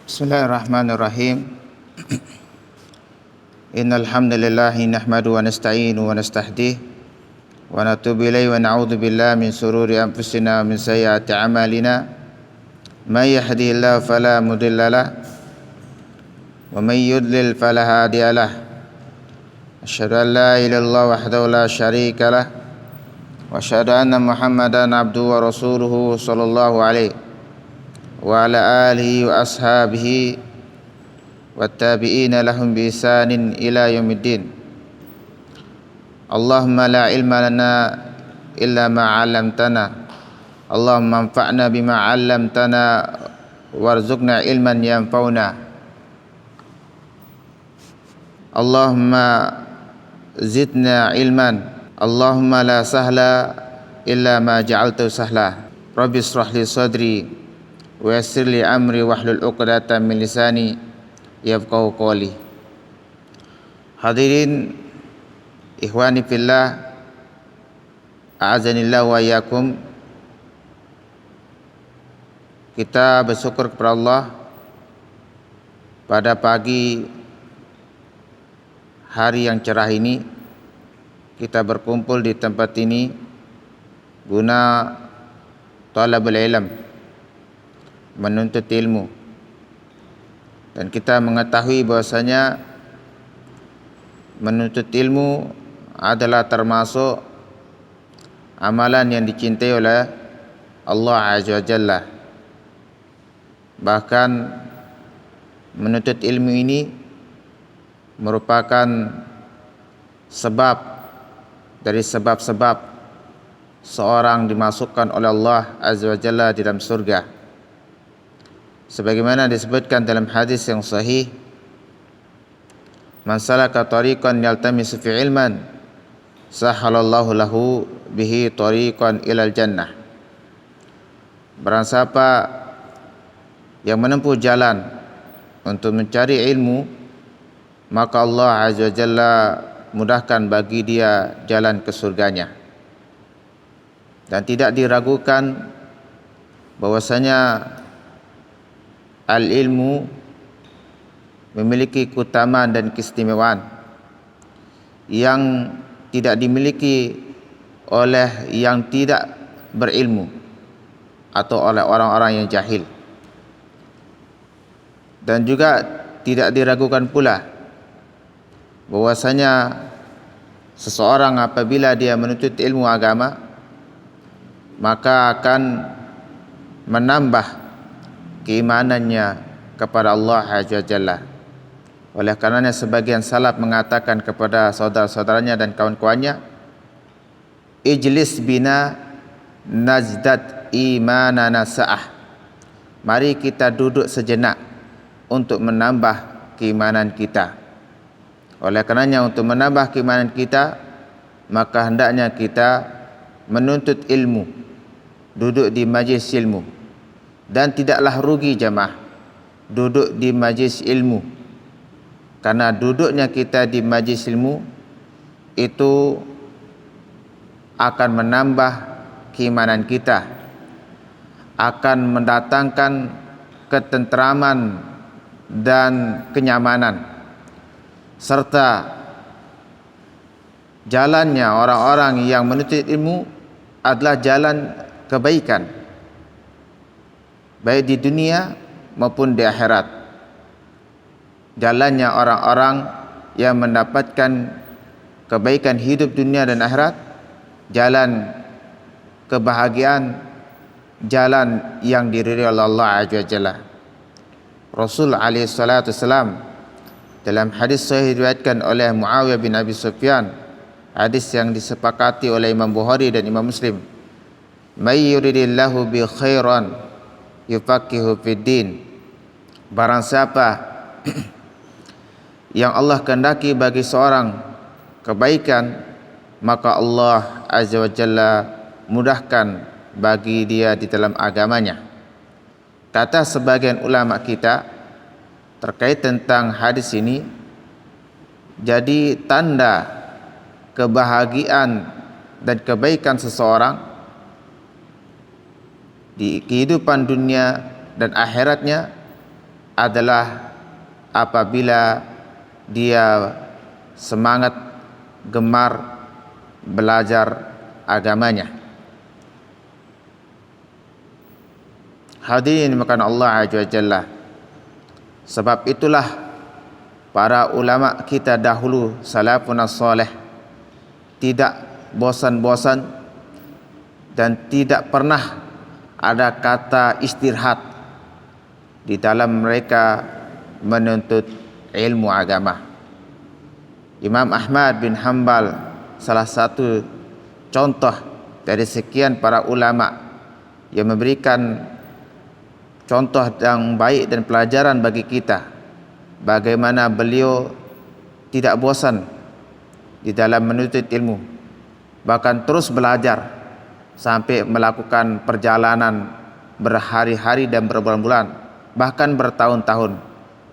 Bismillahirrahmanirrahim. Innal hamdalillah nahmaduhu wa nasta'inu wa nastahdihi wa natubu ilaihi wa na'udzu billahi min shururi anfusina wa min sayyiati a'malina. May yahdihillahu fala mudilla lahu wa may yudlil fala hadiya lahu. Asyhadu an la ilaha illallah wahdahu la syarika lahu wa asyhadu anna Muhammadan abduhu wa rasuluhu sallallahu alaihi wa ala alihi wa ashabihi wattabi'ina lahum bi ihsanin ila yaumiddin. Allahumma la ilma lana illa ma 'allamtana. Allahumma anfa'na bima 'allamtana warzuqna ilman yanfa'una. Allahumma zidna ilman. Allahumma la sahla illa ma ja'altahu sahla. Rabbi ishrah li sadri wa yassir li amri wahlul 'uqdatam min lisani yafqahu qawli. Hadirin ikhwani fillah, a'azanillah wa iyyakum. Kita bersyukur kepada Allah pada pagi hari yang cerah ini kita berkumpul di tempat ini guna talabul ilm, menuntut ilmu. Dan kita mengetahui bahwasanya menuntut ilmu adalah termasuk amalan yang dicintai oleh Allah Azza wa Jalla. Bahkan menuntut ilmu ini merupakan sebab dari sebab-sebab seorang dimasukkan oleh Allah Azza wa Jalla di dalam surga. Sebagaimana disebutkan dalam hadis yang sahih, man salaka tariqan yaltamisu fi ilman sahalallahu lahu bihi tariqan ilal jannah. Barang siapa yang menempuh jalan untuk mencari ilmu, maka Allah Azza wa Jalla mudahkan bagi dia jalan ke surganya. Dan tidak diragukan bahwasanya al-ilmu memiliki keutamaan dan keistimewaan yang tidak dimiliki oleh yang tidak berilmu atau oleh orang-orang yang jahil. Dan juga tidak diragukan pula bahwasanya seseorang apabila dia menuntut ilmu agama, maka akan menambah keimanannya kepada Allah Azza wa Jalla. Oleh karenanya sebagian salaf mengatakan kepada saudara-saudaranya dan kawan-kawannya, ijlis bina nazdad imanana sa'ah. Mari kita duduk sejenak untuk menambah keimanan kita. Oleh karenanya untuk menambah keimanan kita, maka hendaknya kita menuntut ilmu, duduk di majlis ilmu. Dan tidaklah rugi jemaah duduk di majlis ilmu, karena duduknya kita di majlis ilmu itu akan menambah keimanan kita, akan mendatangkan ketentraman dan kenyamanan, serta jalannya orang-orang yang menuntut ilmu adalah jalan kebaikan, baik di dunia maupun di akhirat. Jalannya orang-orang yang mendapatkan kebaikan hidup dunia dan akhirat, jalan kebahagiaan, jalan yang diridhai oleh Allah Azza wa Jalla. Rasul alaihi salatu wasalam dalam hadis sahih diriwayatkan oleh Muawiyah bin Abi Sufyan, hadis yang disepakati oleh Imam Bukhari dan Imam Muslim, may yuridillahu bi khairan yufaqihu fid din. Barang siapa yang Allah kehendaki bagi seorang kebaikan, maka Allah Azza wa Jalla mudahkan bagi dia di dalam agamanya. Kata sebagian ulama kita terkait tentang hadis ini, jadi tanda kebahagiaan dan kebaikan seseorang di kehidupan dunia dan akhiratnya adalah apabila dia semangat gemar belajar agamanya. Hadirin dimakan Allah Azza wa Jalla. Sebab itulah para ulama kita dahulu, salafun salih, tidak bosan-bosan dan tidak pernah ada kata istirahat di dalam mereka menuntut ilmu agama. Imam Ahmad bin Hanbal salah satu contoh dari sekian para ulama yang memberikan contoh yang baik dan pelajaran bagi kita, bagaimana beliau tidak bosan di dalam menuntut ilmu, bahkan terus belajar sampai melakukan perjalanan berhari-hari dan berbulan-bulan, bahkan bertahun-tahun,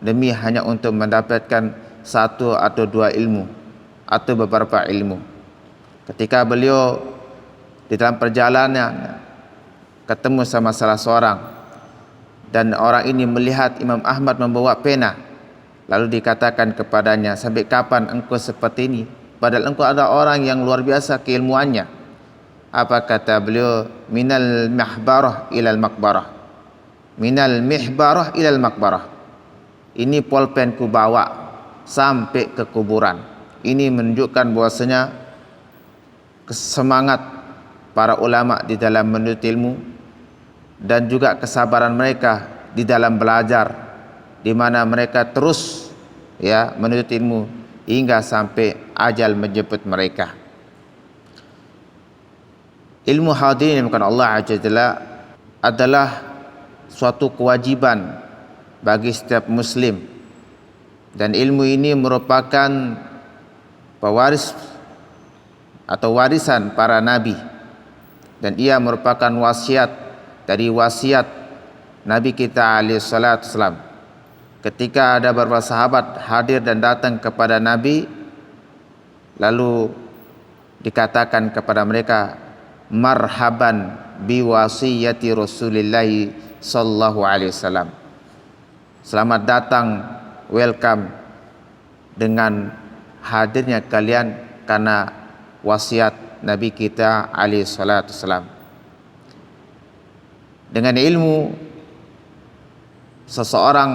demi hanya untuk mendapatkan satu atau dua ilmu atau beberapa ilmu. Ketika beliau di dalam perjalanan ketemu sama salah seorang, dan orang ini melihat Imam Ahmad membawa pena, lalu dikatakan kepadanya, sampai kapan engkau seperti ini, padahal engkau ada orang yang luar biasa keilmuannya. Apa kata beliau? Minal mihbarah ilal makbarah, minal mihbarah ilal makbarah. Ini pulpen ku bawa sampai ke kuburan. Ini menunjukkan bahwasanya semangat para ulama di dalam menuntut ilmu dan juga kesabaran mereka di dalam belajar, di mana mereka terus menuntut ilmu hingga sampai ajal menjemput mereka. Ilmu, hadirin bukan Allah Azza wa Jalla, adalah suatu kewajiban bagi setiap muslim, dan ilmu ini merupakan pewaris atau warisan para nabi, dan ia merupakan wasiat dari wasiat Nabi kita alaihi salatu wasalam. Ketika ada beberapa sahabat hadir dan datang kepada Nabi, lalu dikatakan kepada mereka, marhaban bi wasiyati Rasulillah sallallahu alaihi wasallam. Selamat datang, welcome dengan hadirnya kalian karena wasiat Nabi kita alaihi salatu wasalam. Dengan ilmu, seseorang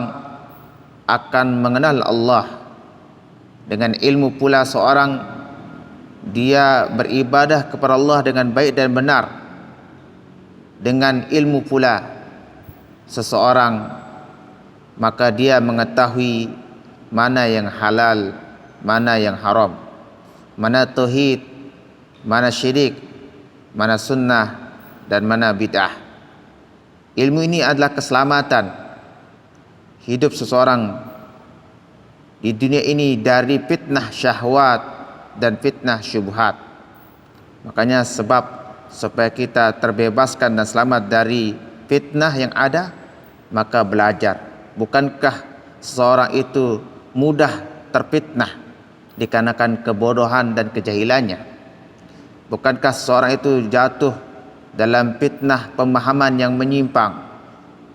akan mengenal Allah. Dengan ilmu pula seorang dia beribadah kepada Allah dengan baik dan benar. Dengan ilmu pula seseorang maka dia mengetahui mana yang halal, mana yang haram, mana tauhid, mana syirik, mana sunnah, dan mana bid'ah. Ilmu ini adalah keselamatan hidup seseorang di dunia ini dari fitnah syahwat dan fitnah syubhat. Makanya supaya kita terbebaskan dan selamat dari fitnah yang ada, maka belajar. Bukankah seseorang itu mudah terfitnah dikarenakan kebodohan dan kejahilannya? Bukankah seseorang itu jatuh dalam fitnah pemahaman yang menyimpang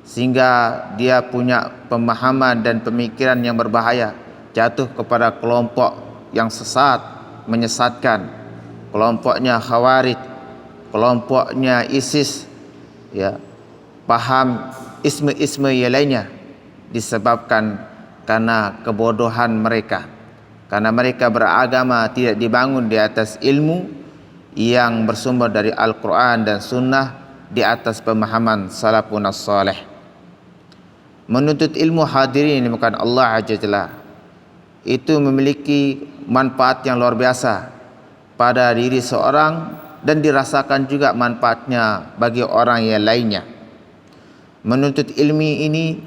sehingga dia punya pemahaman dan pemikiran yang berbahaya, jatuh kepada kelompok yang sesat, menyesatkan, kelompoknya Khawarij, kelompoknya ISIS, paham isme-isme yang lainnya, disebabkan karena kebodohan mereka, karena mereka beragama tidak dibangun di atas ilmu yang bersumber dari Al-Quran dan Sunnah, di atas pemahaman salafun salih. Menuntut ilmu, hadirin bukan Allah Azza wa Jalla, itu memiliki manfaat yang luar biasa pada diri seorang dan dirasakan juga manfaatnya bagi orang yang lainnya. Menuntut ilmu ini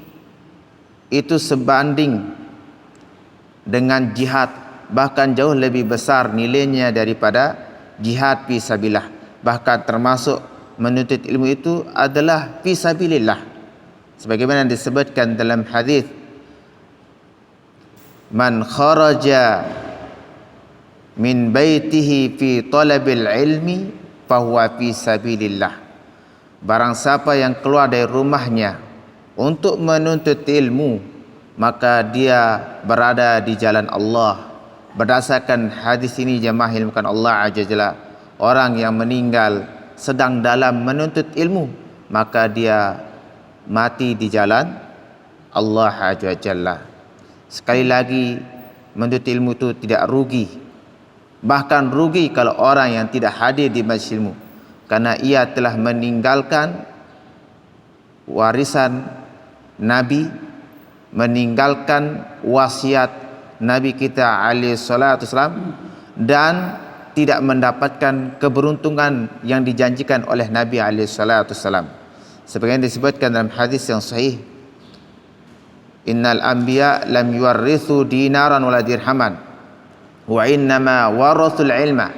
itu sebanding dengan jihad, bahkan jauh lebih besar nilainya daripada jihad fi sabilillah. Bahkan termasuk menuntut ilmu itu adalah fi sabilillah, sebagaimana disebutkan dalam hadis, man kharaja min baitihi fi talabil ilmi fahuwa fi sabilillah. Barang siapa yang keluar dari rumahnya untuk menuntut ilmu, maka dia berada di jalan Allah. Berdasarkan hadis ini jemaah ilmukan Allah Azza Jalla, orang yang meninggal sedang dalam menuntut ilmu, maka dia mati di jalan Allah Azza Jalla. Sekali lagi, menuntut ilmu itu tidak rugi. Bahkan rugi kalau orang yang tidak hadir di majlis ilmu, karena ia telah meninggalkan warisan Nabi, meninggalkan wasiat Nabi kita alaihi salatu wasalam, dan tidak mendapatkan keberuntungan yang dijanjikan oleh Nabi alaihi salatu wasalam. Sebagaimana disebutkan dalam hadis yang sahih, innal anbiya lam yuwarrithu dinaran wala dirhaman wa innama warathul ilma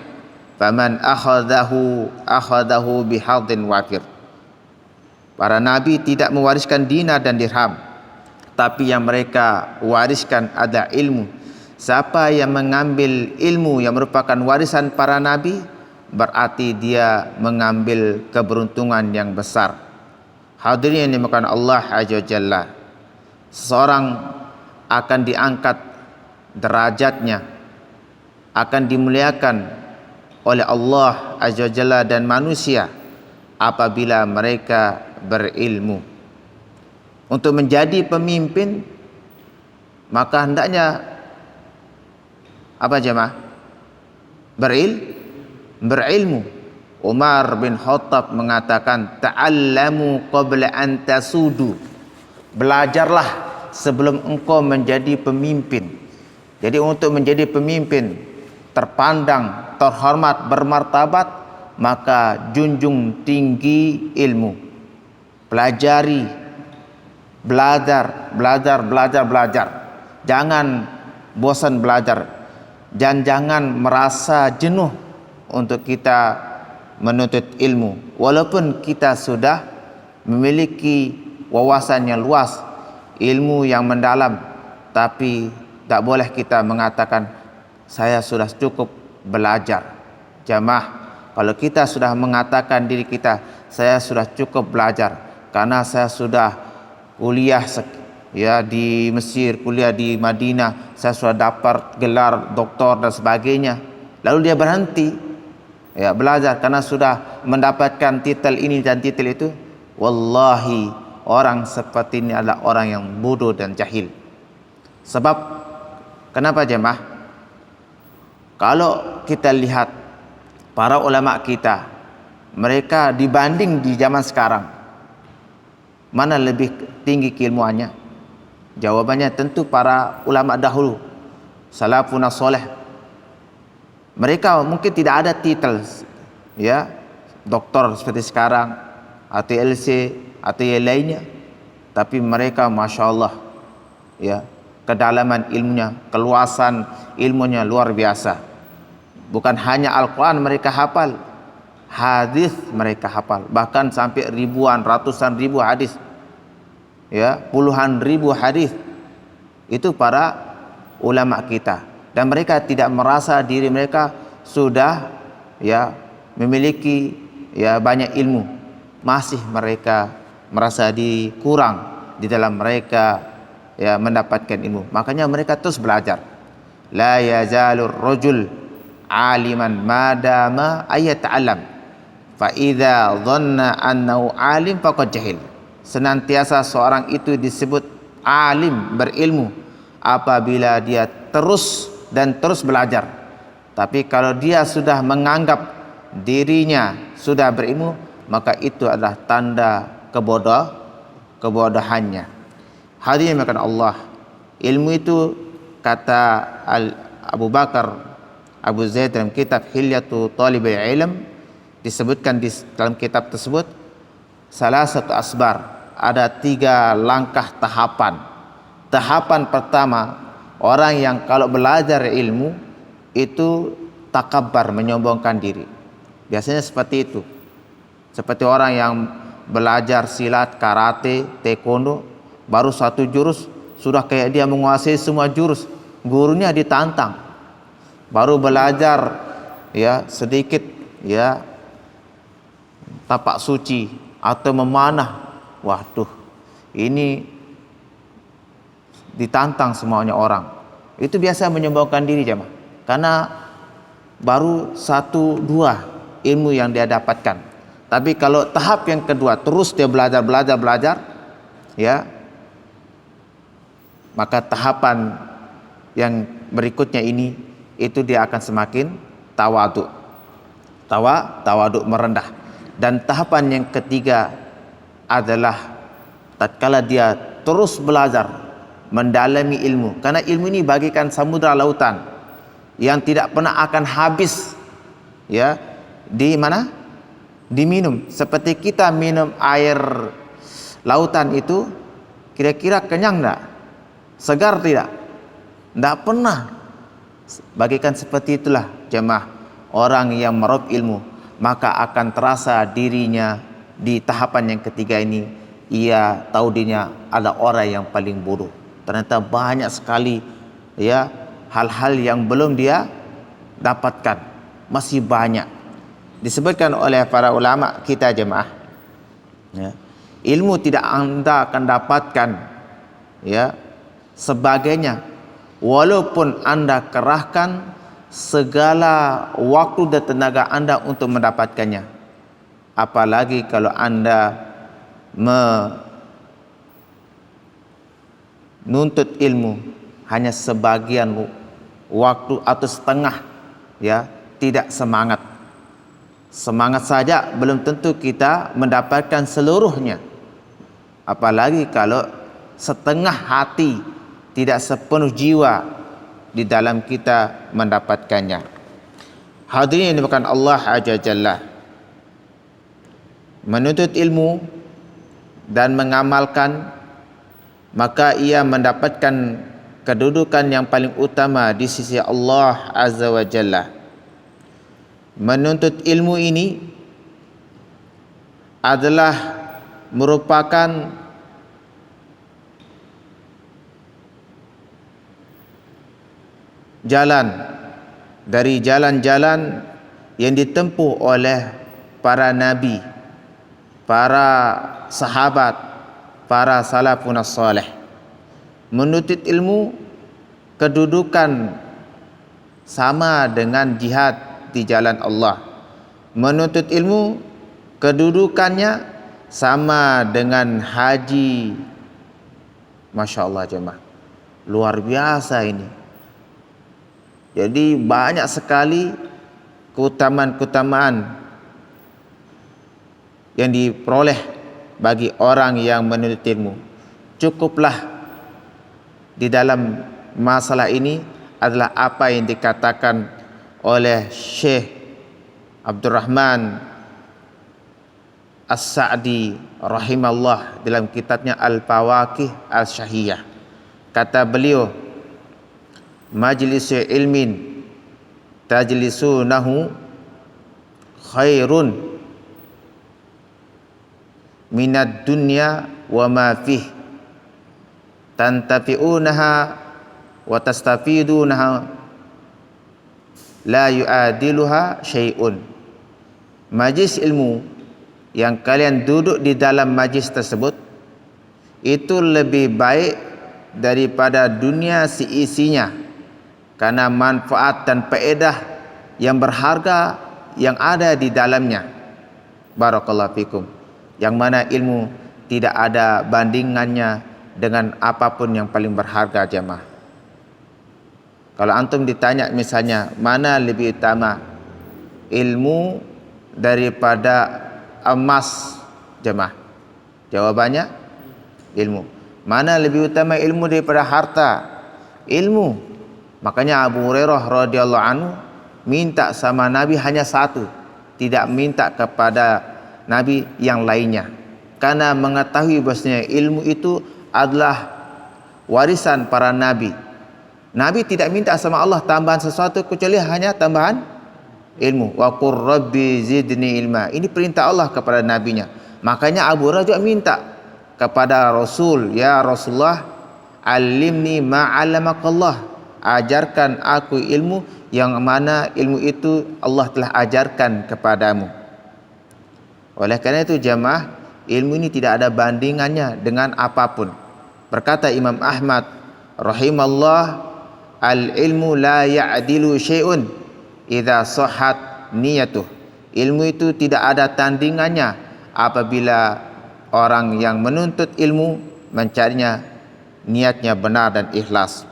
faman akhadahu bihadhin wafir. Para nabi tidak mewariskan dinar dan dirham, tapi yang mereka wariskan adalah ilmu. Siapa yang mengambil ilmu yang merupakan warisan para nabi, berarti dia mengambil keberuntungan yang besar. Hadirin yang dimuliakan Allah Azza Jalla, seseorang akan diangkat derajatnya, akan dimuliakan oleh Allah Azza Jalla dan manusia apabila mereka berilmu. Untuk menjadi pemimpin, maka hendaknya apa jemaah? Berilmu. Umar bin Khattab mengatakan, ta'allamu qabla an tasudu. Belajarlah sebelum engkau menjadi pemimpin. Jadi untuk menjadi pemimpin terpandang, terhormat, bermartabat, maka junjung tinggi ilmu. Pelajari, belajar. Jangan bosan belajar, dan jangan merasa jenuh untuk kita menuntut ilmu. Walaupun kita sudah memiliki wawasan yang luas, ilmu yang mendalam, tapi tak boleh kita mengatakan saya sudah cukup belajar. Jamaah, kalau kita sudah mengatakan diri kita saya sudah cukup belajar karena saya sudah kuliah di Mesir, kuliah di Madinah, saya sudah dapat gelar doktor dan sebagainya, lalu dia berhenti belajar karena sudah mendapatkan titel ini dan titel itu, wallahi orang seperti ini adalah orang yang bodoh dan jahil. Sebab kenapa jemaah? Kalau kita lihat para ulama kita, mereka dibanding di zaman sekarang, mana lebih tinggi keilmuannya? Jawabannya tentu para ulama dahulu, salafun soleh. Mereka mungkin tidak ada titel doktor seperti sekarang, atau LC atau yang lainnya, tapi mereka masya Allah kedalaman ilmunya, keluasan ilmunya luar biasa. Bukan hanya Al-Quran mereka hafal, hadis mereka hafal, bahkan sampai ribuan, ratusan ribu hadis, puluhan ribu hadis. Itu para ulama kita, dan mereka tidak merasa diri mereka sudah memiliki banyak ilmu. Masih mereka merasa kurang di dalam mereka mendapatkan ilmu. Makanya mereka terus belajar. La yazalur rajul aliman madama ayata'alam, fa idza dhanna annahu alim faqad jahil. Senantiasa seorang itu disebut alim, berilmu, apabila dia terus belajar. Tapi kalau dia sudah menganggap dirinya sudah berilmu, maka itu adalah tanda kebodohannya. Hadirin makan Allah, ilmu itu kata Abu Bakar Abu Zaid dalam kitab Hilyatu Talibil Ilm, disebutkan dalam kitab tersebut salah satu asbar, ada 3 langkah tahapan. Tahapan pertama, orang yang kalau belajar ilmu itu takabbar, menyombongkan diri. Biasanya seperti itu. Seperti orang yang belajar silat, karate, taekwondo, baru 1 jurus sudah kayak dia menguasai semua jurus. Gurunya ditantang. Baru belajar sedikit tapak suci atau memanah, waduh, ini ditantang semuanya orang. Itu biasa menyombongkan diri jemaah. Karena baru 1-2 ilmu yang dia dapatkan. Tapi kalau tahap yang kedua terus dia belajar, ya, maka tahapan yang berikutnya ini itu dia akan semakin tawaduk, tawaduk merendah. Dan tahapan yang ketiga adalah tatkala dia terus belajar, mendalami ilmu. Karena ilmu ini bagikan samudra lautan yang tidak pernah akan habis, ya, di mana? Diminum. Seperti kita minum air lautan itu, kira-kira kenyang enggak? Segar tidak? Enggak pernah. Bagikan seperti itulah jemaah orang yang meraup ilmu, maka akan terasa dirinya di tahapan yang ketiga ini, ia tahu dirinya ada orang yang paling bodoh. Ternyata banyak sekali, ya, hal-hal yang belum dia dapatkan, masih banyak. Disebutkan oleh para ulama kita jemaah, ya, ilmu tidak anda akan dapatkan, ya, sebagainya walaupun anda kerahkan segala waktu dan tenaga anda untuk mendapatkannya. Apalagi kalau anda menuntut ilmu hanya sebagian waktu atau setengah, ya, tidak semangat. Semangat saja belum tentu kita mendapatkan seluruhnya. Apalagi kalau setengah hati, tidak sepenuh jiwa di dalam kita mendapatkannya. Hadirin yang dimuliakan Allah Azza Jalla, menuntut ilmu dan mengamalkan, maka ia mendapatkan kedudukan yang paling utama di sisi Allah Azza wa Jalla. Menuntut ilmu ini adalah merupakan jalan dari jalan-jalan yang ditempuh oleh para nabi, para sahabat, para salafun salih. Menuntut ilmu kedudukan sama dengan jihad di jalan Allah. Menuntut ilmu kedudukannya sama dengan haji. Masya Allah jemaah, luar biasa ini. Jadi banyak sekali keutamaan-keutamaan yang diperoleh bagi orang yang menuntut ilmu. Cukuplah di dalam masalah ini adalah apa yang dikatakan oleh Syekh Abdurrahman As-Sa'di rahimahullah dalam kitabnya Al-Fawaqih Al-Syahiyah. Kata beliau, majlis ilmin tajlisunahu khairun minad dunya wa ma fih tantafi'unaha wa tastafidunaha la yu'adiluha syai'un. Majlis ilmu yang kalian duduk di dalam majlis tersebut itu lebih baik daripada dunia seisinya, karena manfaat dan faedah yang berharga yang ada di dalamnya. Barakallahu fikum. Yang mana ilmu tidak ada bandingannya dengan apapun yang paling berharga jemaah. Kalau antum ditanya misalnya mana lebih utama, ilmu daripada emas jemaah? Jawabannya ilmu. Mana lebih utama ilmu daripada harta? Ilmu. Makanya Abu Hurairah radhiyallahu anhu minta sama Nabi hanya satu, tidak minta kepada Nabi yang lainnya, karena mengetahui bahwasanya ilmu itu adalah warisan para nabi. Nabi tidak minta sama Allah tambahan sesuatu kecuali hanya tambahan ilmu. Wa qur rabbi zidni ilma. Ini perintah Allah kepada nabinya. Makanya Abu Hurairah juga minta kepada Rasul, ya Rasulullah, alimni ma 'allamakallah. Ajarkan aku ilmu yang mana ilmu itu Allah telah ajarkan kepadamu. Oleh karena itu jemaah, ilmu ini tidak ada bandingannya dengan apapun. Berkata Imam Ahmad rahimallah, al-ilmu la ya'dilu syai'un idza sahhat niyatuh. Ilmu itu tidak ada tandingannya apabila orang yang menuntut ilmu mencarinya niatnya benar dan ikhlas.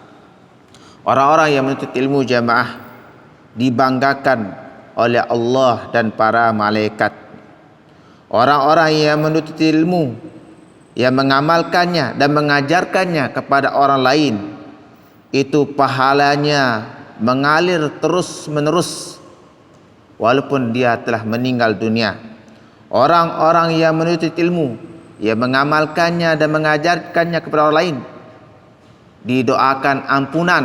Orang-orang yang menuntut ilmu jamaah dibanggakan oleh Allah dan para malaikat. Orang-orang yang menuntut ilmu, yang mengamalkannya dan mengajarkannya kepada orang lain, itu pahalanya mengalir terus menerus walaupun dia telah meninggal dunia. Orang-orang yang menuntut ilmu, yang mengamalkannya dan mengajarkannya kepada orang lain, didoakan ampunan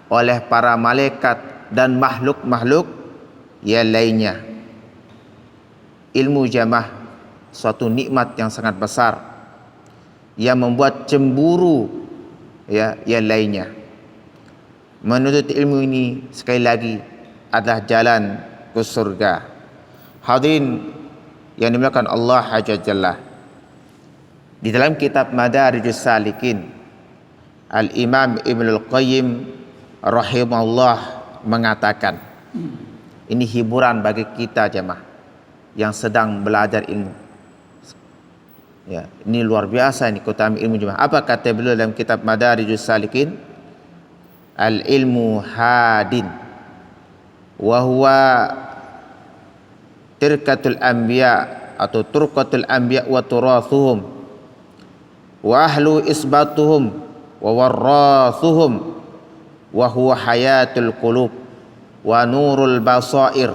oleh para malaikat dan makhluk-makhluk yang lainnya. Ilmu jamaah suatu nikmat yang sangat besar yang membuat cemburu yang lainnya. Menuntut ilmu ini sekali lagi adalah jalan ke surga. Hadirin yang dimuliakan Allah Azza Jalla, di dalam kitab Madarijus Salikin, Al-Imam Ibnul Qayyim rahimahullah mengatakan, ini hiburan bagi kita jemaah yang sedang belajar ilmu. Ya, ini luar biasa ini keutamaan ilmu jemaah. Apa kata beliau dalam kitab Madarijus Salikin? Al-ilmu hadin wa huwa tirkatul anbiya atau turqatul anbiya wa turathuhum wa ahlu isbatuhum wa warathuhum wa huwa hayatul qulub wa nurul basair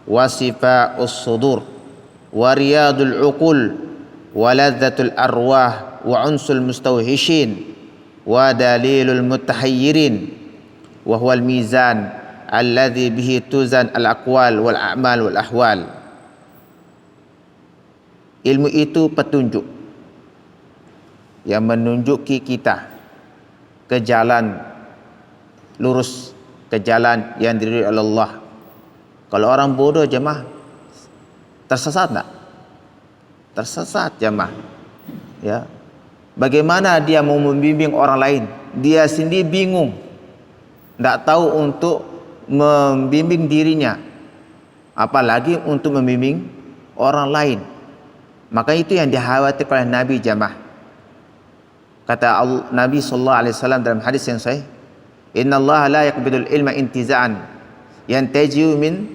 wa sifa'us sudur wa riyadul uqul wa ladzatul arwah wa unsul mustawhishin wa dalilul mutahayyirin wa huwal mizan alladhi bihi tuzan al aqwal wal a'mal wal ahwal. Ilmu itu petunjuk yang menunjuki kita ke jalan lurus, ke jalan yang diridhoi oleh Allah. Kalau orang bodoh jemaah tersesat tak? Tersesat jemaah. Ya. Bagaimana dia mau membimbing orang lain? Dia sendiri bingung, tidak tahu untuk membimbing dirinya, apalagi untuk membimbing orang lain. Maka itu yang dikhawatirkan oleh Nabi jamaah. Kata Nabi sallallahu alaihi wasallam dalam hadis yang sahih, "Inna Allah la yaqbidul ilma intiza'an yantazi'u min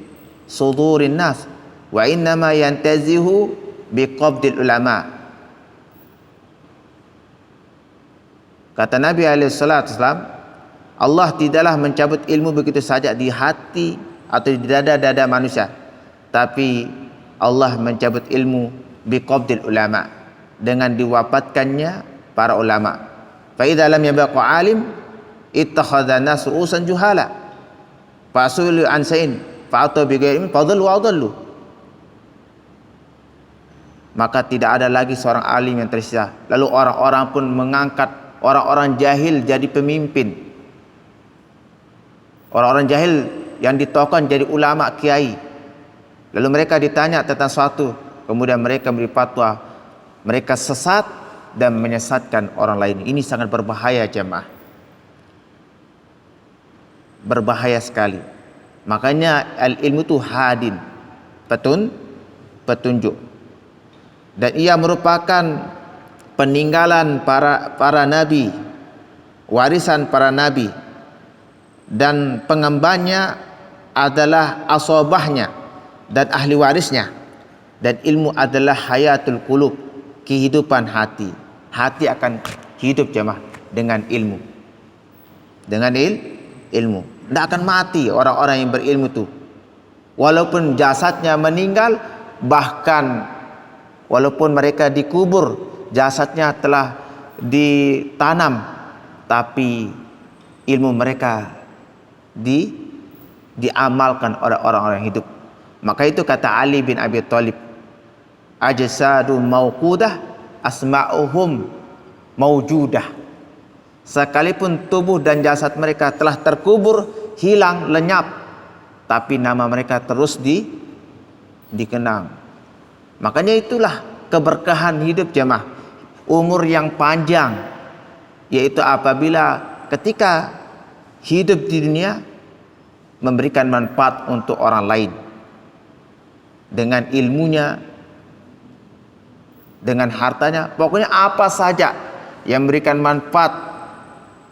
sudurin nas wa innama yantazi'u biqabdil ulama." Kata Nabi alaihi salatu wasallam, Allah tidaklah mencabut ilmu begitu saja di hati atau di dada-dada manusia, tapi Allah mencabut ilmu biqabdil ulama, dengan diwafatkannya para ulama. Fa idza lam yabqa alim ittakhadha nas ru'usan juhala fasulu an sa'in fa'atu bi ghairi fadlu wa adallu. Maka tidak ada lagi seorang alim yang tersisa, lalu orang-orang pun mengangkat orang-orang jahil jadi pemimpin. Orang-orang jahil yang ditokohkan jadi ulama kiai. Lalu mereka ditanya tentang suatu, kemudian mereka memberi fatwa, mereka sesat dan menyesatkan orang lain. Ini sangat berbahaya jemaah. Berbahaya sekali. Makanya al-ilmu itu hadin, petunjuk. Dan ia merupakan peninggalan para nabi, warisan para nabi, dan pengembannya adalah asobahnya dan ahli warisnya. Dan ilmu adalah hayatul qulub, kehidupan hati. Hati akan hidup jemaah dengan ilmu. Dengan ilmu. Tidak akan mati orang-orang yang berilmu itu. Walaupun jasadnya meninggal, bahkan walaupun mereka dikubur, jasadnya telah ditanam, tapi ilmu mereka diamalkan oleh orang-orang yang hidup. Maka itu kata Ali bin Abi Thalib, ajsadu mauqudah asma'uhum maujudah. Sekalipun tubuh dan jasad mereka telah terkubur, hilang, lenyap, tapi nama mereka terus dikenang. Makanya itulah keberkahan hidup jemaah, umur yang panjang, yaitu apabila ketika hidup di dunia memberikan manfaat untuk orang lain dengan ilmunya, dengan hartanya, pokoknya apa saja yang memberikan manfaat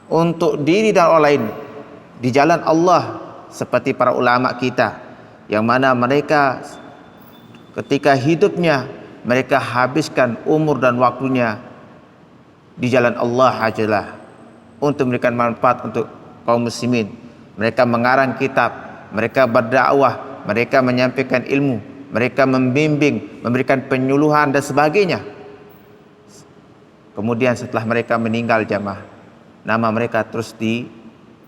untuk diri dan orang lain di jalan Allah, seperti para ulama kita yang mana mereka ketika hidupnya mereka habiskan umur dan waktunya di jalan Allah ajalah untuk memberikan manfaat untuk kaum muslimin. Mereka mengarang kitab, mereka berdakwah, mereka menyampaikan ilmu, mereka membimbing, memberikan penyuluhan dan sebagainya. Kemudian setelah mereka meninggal jamaah, nama mereka terus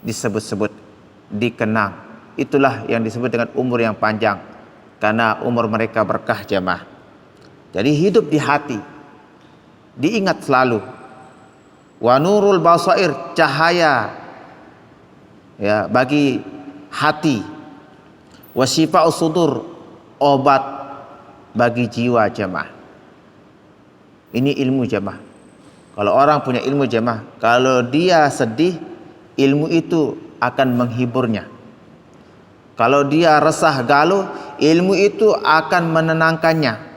disebut-sebut, dikenang. Itulah yang disebut dengan umur yang panjang, karena umur mereka berkah jamaah. Jadi hidup di hati, diingat selalu. Wa nurul basair, cahaya ya bagi hati. Wa syifa'us sudur, obat bagi jiwa jamaah. Ini ilmu jamaah. Kalau orang punya ilmu jamaah, kalau dia sedih, ilmu itu akan menghiburnya. Kalau dia resah galau, ilmu itu akan menenangkannya.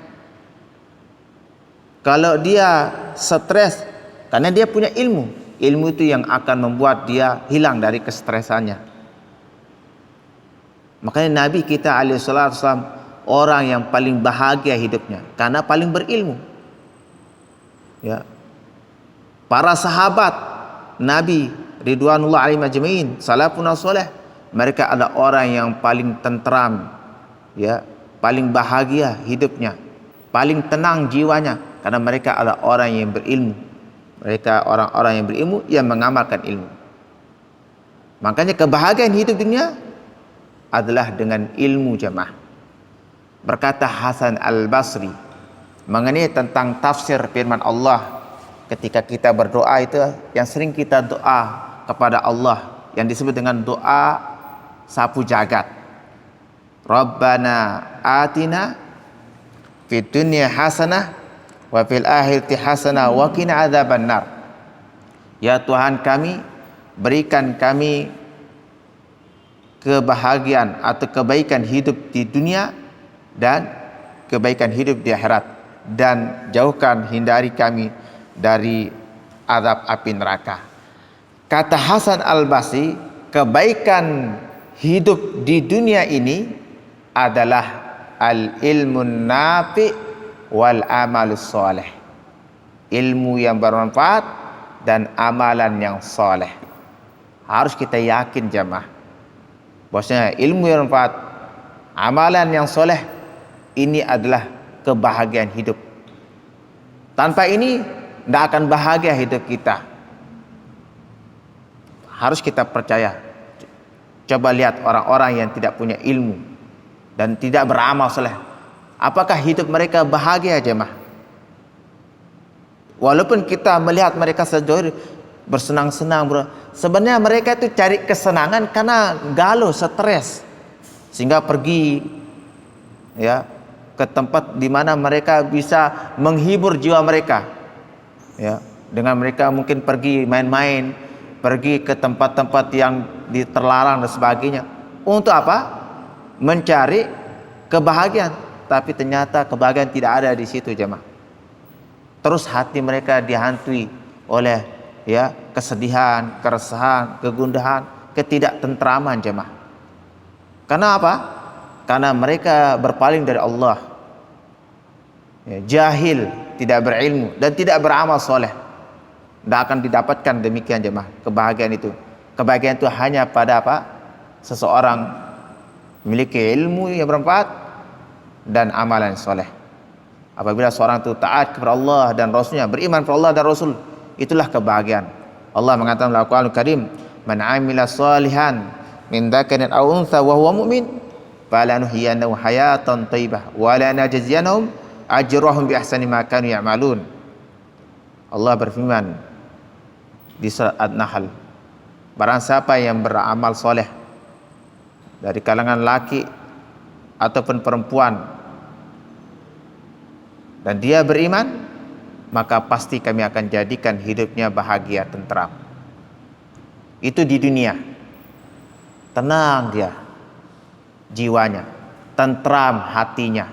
Kalau dia stres, karena dia punya ilmu, ilmu itu yang akan membuat dia hilang dari kestresannya. Makanya Nabi kita alaihissalam orang yang paling bahagia hidupnya karena paling berilmu. Ya. Para sahabat Nabi ridwanullah alaihim ajmain, salafun salih, mereka adalah orang yang paling tentram, ya, paling bahagia hidupnya, paling tenang jiwanya, karena mereka adalah orang yang berilmu. Mereka orang-orang yang berilmu yang mengamalkan ilmu. Makanya kebahagiaan hidup dunia adalah dengan ilmu jamaah. Berkata Hasan Al-Basri mengenai tentang tafsir firman Allah, ketika kita berdoa itu yang sering kita doa kepada Allah yang disebut dengan doa sapu jagat. Rabbana atina fid dunya hasanah wa fil akhirati hasanah wa qina adzabannar. Ya Tuhan kami, berikan kami kebahagiaan atau kebaikan hidup di dunia dan kebaikan hidup di akhirat, dan jauhkan, hindari kami dari azab api neraka. Kata Hasan Al-Basri, kebaikan hidup di dunia ini adalah al-ilmun nafi wal amalus soleh, ilmu yang bermanfaat dan amalan yang soleh. Harus kita yakin jamaah bahwasanya ilmu yang bermanfaat, amalan yang soleh, ini adalah kebahagiaan hidup. Tanpa ini tidak akan bahagia hidup kita. Harus kita percaya. Coba lihat orang-orang yang tidak punya ilmu dan tidak beramal soleh, apakah hidup mereka bahagia jemaah? Walaupun kita melihat mereka sejauh bersenang-senang, bro, sebenarnya mereka itu cari kesenangan karena galau, stres, sehingga pergi ya ke tempat di mana mereka bisa menghibur jiwa mereka, ya, dengan mereka mungkin pergi main-main, pergi ke tempat-tempat yang terlarang dan sebagainya. Untuk apa? Mencari kebahagiaan. Tapi ternyata kebahagiaan tidak ada di situ jemaah. Terus hati mereka dihantui oleh ya kesedihan, keresahan, kegundahan, ketidaktentraman jemaah. Karena apa? Karena mereka berpaling dari Allah, ya, jahil, tidak berilmu dan tidak beramal soleh. Tidak akan didapatkan demikian jemaah kebahagiaan itu. Kebahagiaan itu hanya pada apa? Seseorang memiliki ilmu yang bermanfaat dan amalan soleh. Apabila seorang itu taat kepada Allah dan Rasulnya, beriman kepada Allah dan Rasul, itulah kebahagiaan. Allah mengatakan dalam Al-Qur'anul Karim, "Man 'amila shalihan min dzakarin aw untha wa huwa mu'min, falanuhyiyannahu hayatan thayyibah wa lanajziyannahum ajrahum bi ahsani ma kanu ya'malun." Allah berfirman di surat An-Nahl, barang siapa yang beramal soleh dari kalangan laki ataupun perempuan dan dia beriman, maka pasti kami akan jadikan hidupnya bahagia, tentram. Itu di dunia. Tenang dia jiwanya, tentram hatinya,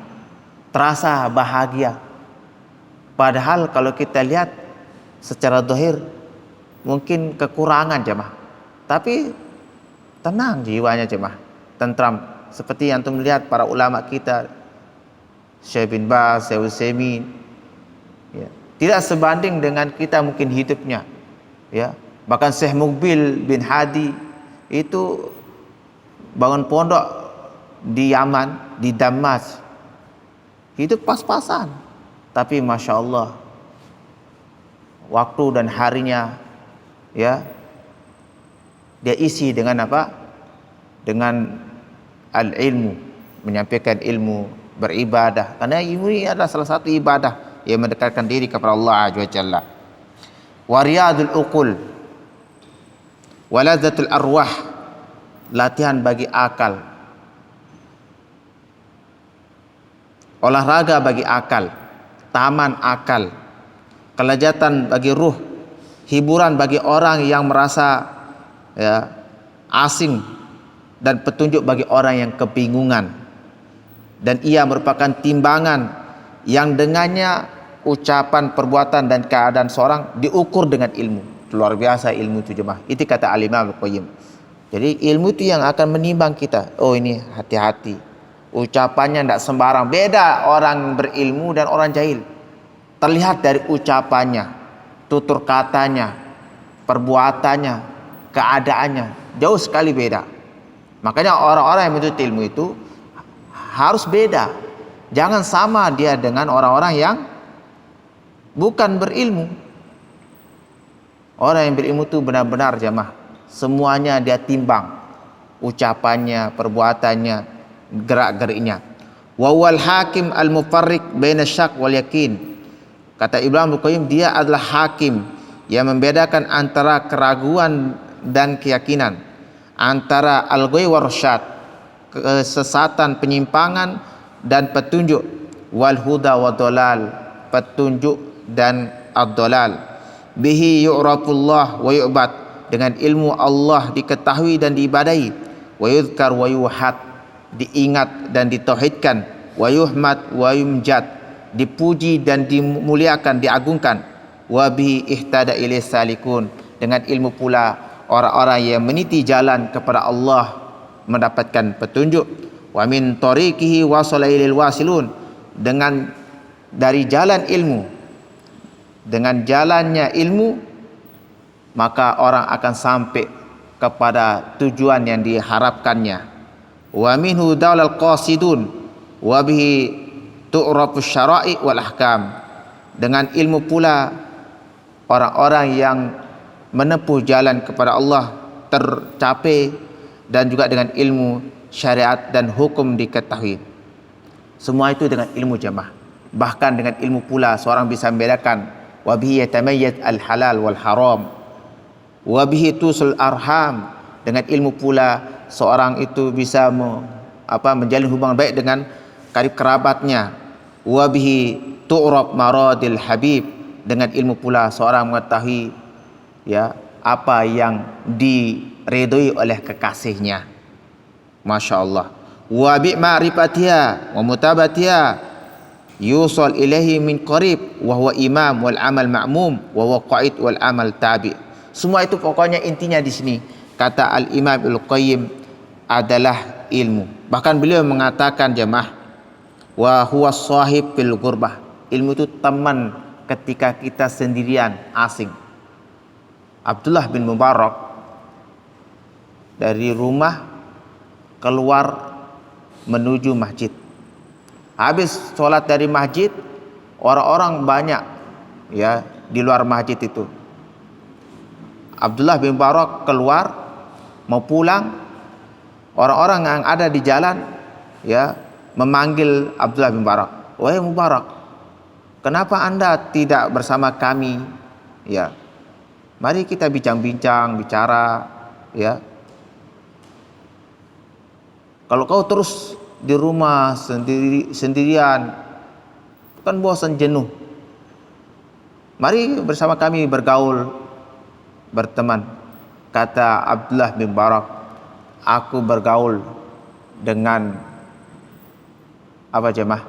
terasa bahagia. Padahal kalau kita lihat secara zahir mungkin kekurangan jemaah, tapi tenang jiwanya jemaah, tentram. Seperti yang antum lihat para ulama kita, Syekh bin Baz, Syekh Utsaimin, ya, tidak sebanding dengan kita mungkin hidupnya, ya. Bahkan Syekh Muqbil bin Hadi itu bangun pondok di Yaman, di Damas, hidup pas-pasan, tapi masya Allah waktu dan harinya, ya, dia isi dengan apa? Dengan al-ilmu, menyampaikan ilmu, beribadah. Karena ilmu ini adalah salah satu ibadah yang mendekatkan diri kepada Allah Azza wa Jalla. Wa riyadul uqul, waladatul arwah, latihan bagi akal, olahraga bagi akal, taman akal, kelezatan bagi ruh, hiburan bagi orang yang merasa, ya, asing, dan petunjuk bagi orang yang kebingungan. Dan ia merupakan timbangan yang dengannya ucapan, perbuatan, dan keadaan seorang diukur dengan ilmu. Luar biasa ilmu itu jemaah. Itu kata Al-Imam Al-Qayyim. Jadi ilmu itu yang akan menimbang kita. Oh ini hati-hati, ucapannya tidak sembarang. Beda orang berilmu dan orang jahil. Terlihat dari ucapannya, tutur katanya, perbuatannya, keadaannya, jauh sekali beda. Makanya orang-orang yang menuntut ilmu itu harus beda. Jangan sama dia dengan orang-orang yang bukan berilmu. Orang yang berilmu itu benar-benar jamaah, semuanya dia timbang, ucapannya, perbuatannya, gerak-geriknya. Wa wal hakim al-mufarriq baina syak wal yakin. Kata Ibnu Qayyim, dia adalah hakim yang membedakan antara keraguan dan keyakinan, antara al-ghay war rasyad, kesesatan, penyimpangan dan petunjuk, wal huda wa dolal, petunjuk dan ad-dolal. Bihi yu'rafullah wa yu'bad, dengan ilmu Allah diketahui dan diibadahi, wa yuzkar wa yuhad, diingat dan ditauhidkan, wa yuhmad wa yumjad, dipuji dan dimuliakan, diagungkan, wa bihi ihtada ilaihi salikun, dengan ilmu pula orang-orang yang meniti jalan kepada Allah mendapatkan petunjuk. Wa min tariqihi wasala ilal wasilun, dengan dari jalan ilmu, dengan jalannya ilmu maka orang akan sampai kepada tujuan yang diharapkannya. Wa minhu daulal qasidun wa bihi tu'rafus syara'i wal ahkam, dengan ilmu pula orang-orang yang menempuh jalan kepada Allah tercapai, dan juga dengan ilmu syariat dan hukum diketahui. Semua itu dengan ilmu jamaah. Bahkan dengan ilmu pula seorang bisa membedakan, wa bihi yatamayyaz al halal wal haram, wa bihi tusul arham, dengan ilmu pula seorang itu bisa menjalin hubungan baik dengan karib kerabatnya. Wa bihi tu'rab maradil habib, dengan ilmu pula seorang mengetahui, ya, apa yang diridhoi oleh kekasihnya. Masya Allah. Wa bi ma'rifatiha wa mutabatiha yusol ilahi min qarib wa huwa imam wal amal ma'mum wa huwa qa'id wal amal tabi. Semua itu pokoknya intinya di sini kata Al-Imam Al-Qayyim adalah ilmu. Bahkan beliau mengatakan jemaah, wa huwa sahib fil gurbah, ilmu itu teman ketika kita sendirian, asing. Abdullah bin Mubarak dari rumah keluar menuju masjid. Habis sholat dari masjid, orang-orang banyak, ya, di luar masjid itu. Abdullah bin Mubarak keluar mau pulang, orang-orang yang ada di jalan, ya, memanggil Abdullah bin Mubarak, wahai Mubarak, kenapa anda tidak bersama kami? Ya, mari kita bincang-bincang, bicara, ya. Kalau kau terus di rumah sendirian kan bosan, jenuh. Mari bersama kami bergaul, berteman. Kata Abdullah bin Barak, aku bergaul dengan apa jemaah?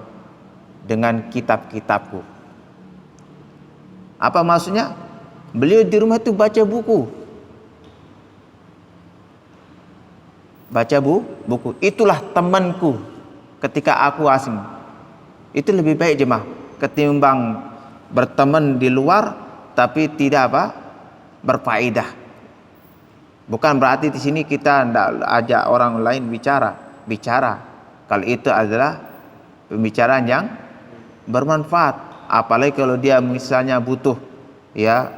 Dengan kitab-kitabku. Apa maksudnya? Beliau di rumah itu baca buku. Baca buku. Itulah temanku ketika aku asing. Itu lebih baik jemaah ketimbang berteman di luar tapi tidak apa? Berfaedah. Bukan berarti di sini kita tidak ajak orang lain bicara. Kalau itu adalah pembicaraan yang bermanfaat. Apalagi kalau dia misalnya butuh ya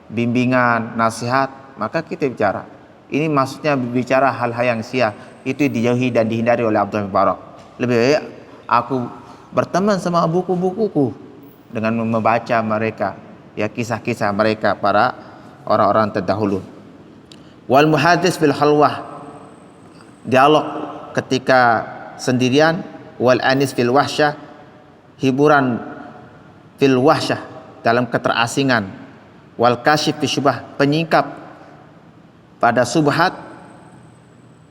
bimbingan, nasihat, maka kita bicara. Ini maksudnya bicara hal-hal yang sia, itu dijauhi dan dihindari oleh Abdullah bin Barak. Lebih baik aku berteman sama buku-bukuku dengan membaca mereka, ya kisah-kisah mereka para orang-orang terdahulu. Wal muhadis bil halwah, dialog ketika sendirian. Wal anis fil wahsyah, hiburan fil wahsyah, dalam keterasingan. Wal kasyif fi syubhah, penyingkap pada subhat.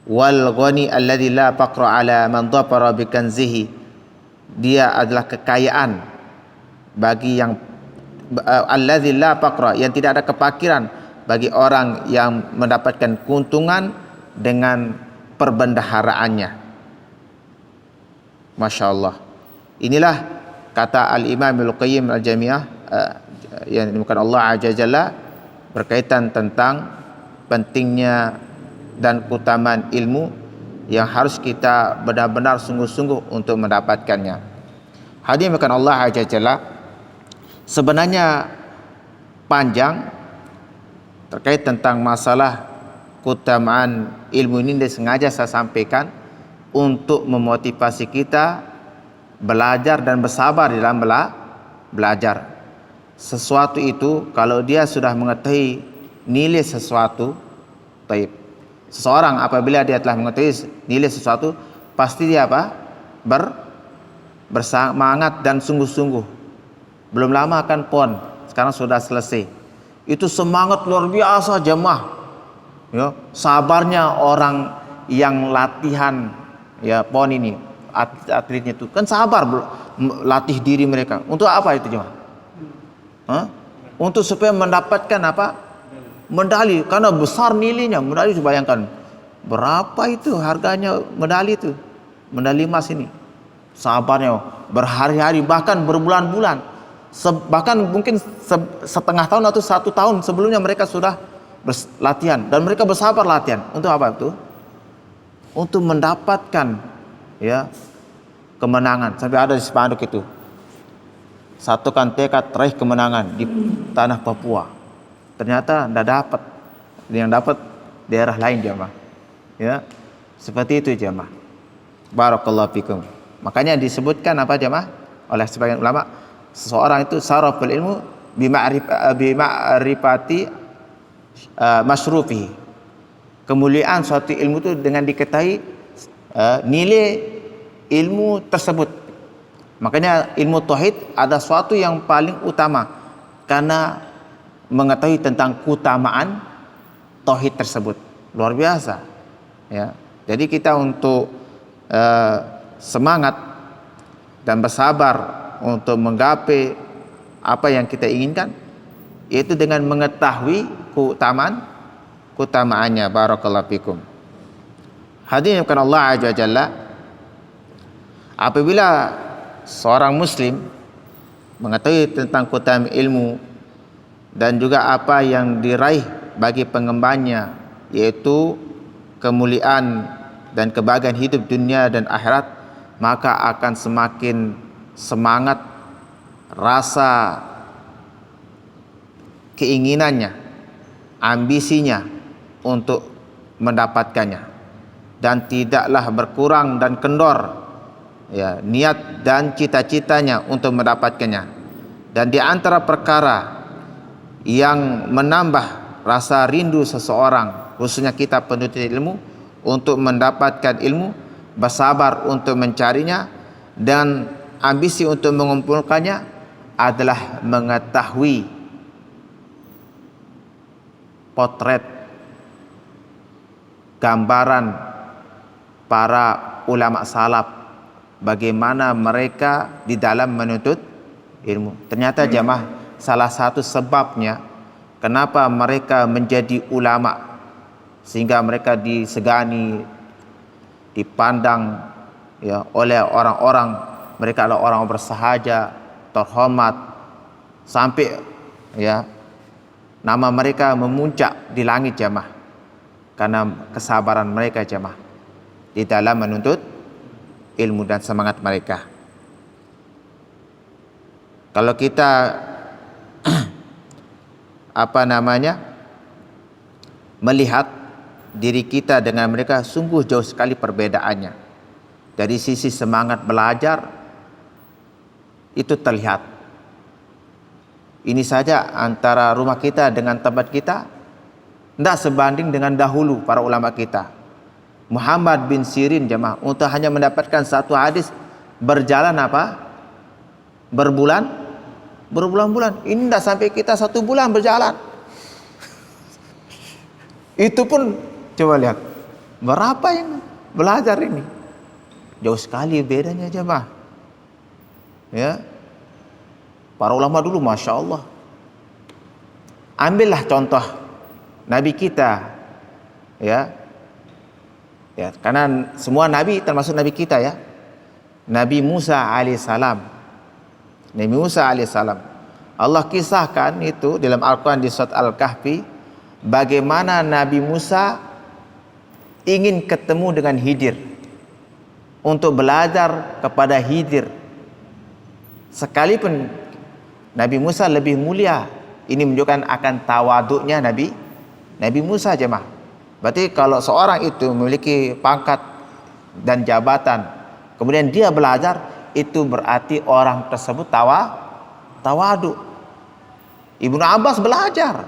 Wal ghani alladzi la faqra ala man dhafara bi kanzihi, dia adalah kekayaan bagi yang alladzi la faqra, yang tidak ada kefakiran bagi orang yang mendapatkan keuntungan dengan perbendaharaannya. Masya Allah. Inilah kata Al-Imam Al-Qayyim Al-Jami'ah yang dimulakan Allah Azza Jalla berkaitan tentang pentingnya dan keutamaan ilmu yang harus kita benar-benar sungguh-sungguh untuk mendapatkannya. Hadirin dimulakan Allah Azza Jalla, sebenarnya panjang terkait tentang masalah keutamaan ilmu ini, dan sengaja saya sampaikan untuk memotivasi kita belajar dan bersabar dalam belajar. Sesuatu itu kalau dia sudah mengetahui nilai sesuatu, taib. Seseorang apabila dia telah mengetahui nilai sesuatu, pasti dia apa? Bersemangat dan sungguh-sungguh. Belum lama akan PON, sekarang sudah selesai. Itu semangat luar biasa jemaah. Ya, sabarnya orang yang latihan ya PON ini, atletnya itu kan sabar latih diri mereka. Untuk apa itu jemaah? Untuk supaya mendapatkan apa? Medali, karena besar nilainya. Medali itu bayangkan berapa itu harganya medali itu, medali emas ini. Sabarnya berhari-hari, bahkan berbulan-bulan, bahkan mungkin setengah tahun atau 1 tahun sebelumnya mereka sudah latihan, dan mereka bersabar latihan. Untuk apa itu? Untuk mendapatkan ya kemenangan. Sampai ada di spanduk itu, satukan tekad raih kemenangan di tanah Papua. Ternyata tidak dapat, yang dapat daerah lain jemaah. Ya, seperti itu jemaah. Barakallahu fikum. Makanya disebutkan apa jemaah oleh sebagian ulama, seseorang itu saraful ilmu bima'rifati masyrufihi. Kemuliaan suatu ilmu itu dengan diketahui nilai ilmu tersebut. Makanya ilmu tauhid ada suatu yang paling utama karena mengetahui tentang keutamaan tauhid tersebut. Luar biasa. Ya. Jadi kita untuk semangat dan bersabar untuk menggapai apa yang kita inginkan, yaitu dengan mengetahui keutamaannya. Barakallahu fikum. Hadirin yang Allah Azza Jalla, apabila seorang muslim mengetahui tentang keutamaan ilmu dan juga apa yang diraih bagi pengembannya, yaitu kemuliaan dan kebahagiaan hidup dunia dan akhirat, maka akan semakin semangat rasa keinginannya, ambisinya untuk mendapatkannya, dan tidaklah berkurang dan kendor ya niat dan cita-citanya untuk mendapatkannya. Dan di antara perkara yang menambah rasa rindu seseorang, khususnya kita penuntut ilmu, untuk mendapatkan ilmu, bersabar untuk mencarinya, dan ambisi untuk mengumpulkannya adalah mengetahui potret, gambaran para ulama salaf, bagaimana mereka di dalam menuntut ilmu. Ternyata jamaah, salah satu sebabnya kenapa mereka menjadi ulama, sehingga mereka disegani, dipandang ya oleh orang-orang, mereka adalah orang bersahaja, terhormat, sampai ya nama mereka memuncak di langit jamaah, karena kesabaran mereka jamaah di dalam menuntut ilmu dan semangat mereka. Kalau kita melihat diri kita dengan mereka, sungguh jauh sekali perbedaannya. Dari sisi semangat belajar itu terlihat. Ini saja antara rumah kita dengan tempat kita tidak sebanding dengan dahulu para ulama kita. Muhammad bin Sirin jemaah, untuk hanya mendapatkan satu hadis berjalan berbulan-bulan. Ini tidak sampai kita 1 bulan berjalan. Itu pun coba lihat berapa yang belajar ini. Jauh sekali bedanya jemaah. Ya, para ulama dulu masya Allah. Ambillah contoh Nabi kita, ya, karena semua Nabi termasuk Nabi kita ya. Nabi Musa alaihissalam. Nabi Musa alaihissalam. Allah kisahkan itu dalam Al-Quran di surat Al-Kahfi, bagaimana Nabi Musa ingin ketemu dengan Khidir untuk belajar kepada Khidir. Sekalipun Nabi Musa lebih mulia, ini menunjukkan akan tawaduknya Nabi Musa jemaah. Berarti kalau seorang itu memiliki pangkat dan jabatan, kemudian dia belajar, itu berarti orang tersebut tawaduk. Ibnu Abbas belajar,